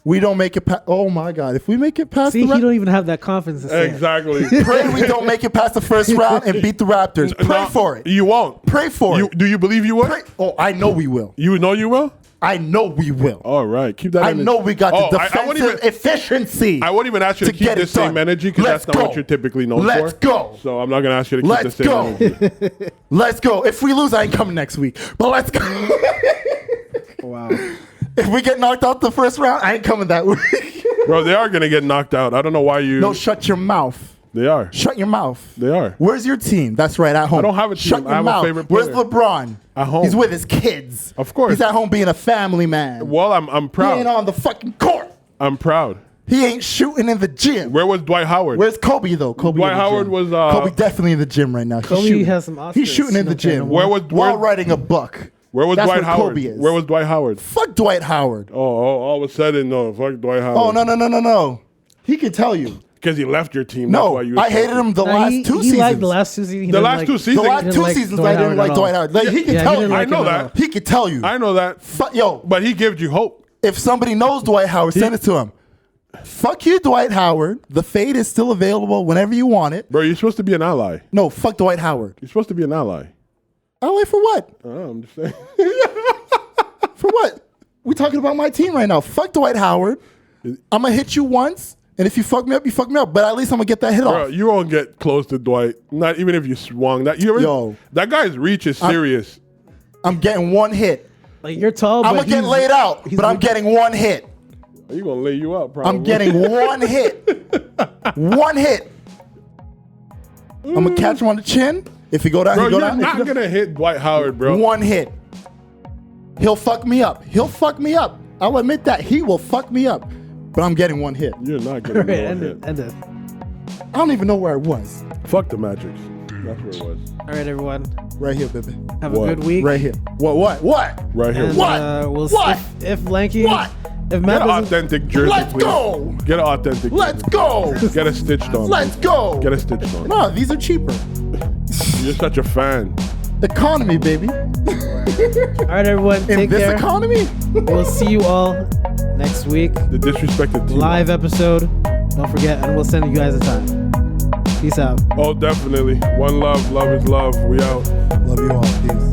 we don't make it past. Oh my God! If we make it past See, the he don't even have that confidence to say it. Exactly. pray we don't make it past the first round and beat the Raptors. Pray No, for it. You won't. Pray for it. Do you believe you will? Pray. Oh, I know we will. You know you will? I know we will. All right. Keep that I in the- know we got Oh, the I won't defensive even, efficiency. I won't even ask you to keep get the it same done. energy because Let's that's not what go. you're typically known Let's for. go. So I'm not going to ask you to keep Let's the same go. energy. Let's go. If we lose, I ain't coming next week. But let's go. Wow. If we get knocked out the first round, I ain't coming that week. Bro, they are going to get knocked out. I don't know why you... No, shut your mouth. They are. Shut your mouth. They are. Where's your team? That's right, at home. I don't have a team. Shut I your have a mouth. favorite Where's player. LeBron? At home. He's with his kids. Of course. He's at home being a family man. Well, I'm He proud. ain't on the fucking court. I'm proud. He ain't shooting in the gym. Where was Dwight Howard? Where's Kobe though? Kobe. Dwight in the Howard gym. was, Kobe definitely in the gym right now. He's Kobe shooting. has some Oscars. He's shooting in the No care gym. no Where more. was while riding a buck. Where was That's Dwight where Howard? Kobe is. Where was Dwight Howard? Fuck Dwight Howard. Oh, all of a sudden, no. Fuck Dwight Howard. Oh no. He can tell you. Because he left your team. That's No, why you I hated him the Nah, last he, two he seasons. liked the last two seasons. He The didn't last like- two The seasons. last didn't two like seasons, Dwight I didn't Howard like at all. Dwight Howard. Like, he can Yeah, he tell didn't you. I like know him at that. all. He can tell you. I know that. Yo, But he gives you hope. if somebody knows Dwight Howard, send it to him. Fuck you, Dwight Howard. The fade is still available whenever you want it. Bro, you're supposed to be an ally. No, fuck Dwight Howard. You're supposed to be an ally. Ally for what? I'm just saying. For what? We talking about my team right now. Fuck Dwight Howard. I'm gonna hit you once, and if you fuck me up, you fuck me up. But at least I'm gonna get that hit Bro, off. you won't get close to Dwight. Not even if you swung. Yo. That guy's reach is serious. I'm getting one hit. Like, you're tall, I'm but gonna get he's- laid out, he's but I'm big. getting one hit. He's going to lay you up, probably. I'm getting one hit. One hit. I'm gonna catch him on the chin. If he go down, Bro, he go you're down. If not he go- going to hit Dwight Howard, bro. One hit. He'll fuck me up. He'll fuck me up. I'll admit that. He will fuck me up. But I'm getting one hit. You're not All getting right, one end hit. it. End it. I don't even know where I was. Fuck the Magic. That's where it was. All right, everyone. Right here, baby. Have What? a good week. Right here. What? Right here. And, What? We'll What? If Lanky. What? If Get Matt an doesn't. authentic jersey, Let's please. go. Get an authentic Let's jersey. go. Get a stitched on. Let's go. Get a stitched on. No, these are cheaper. You're such a fan. Economy, baby. All right, everyone. In Take this care. economy. We'll see you all next week. The disrespected team. Live episode. Don't forget, and we'll send you guys a time. Peace out. Oh, definitely. One love. Love is love. We out. Love you all. Peace.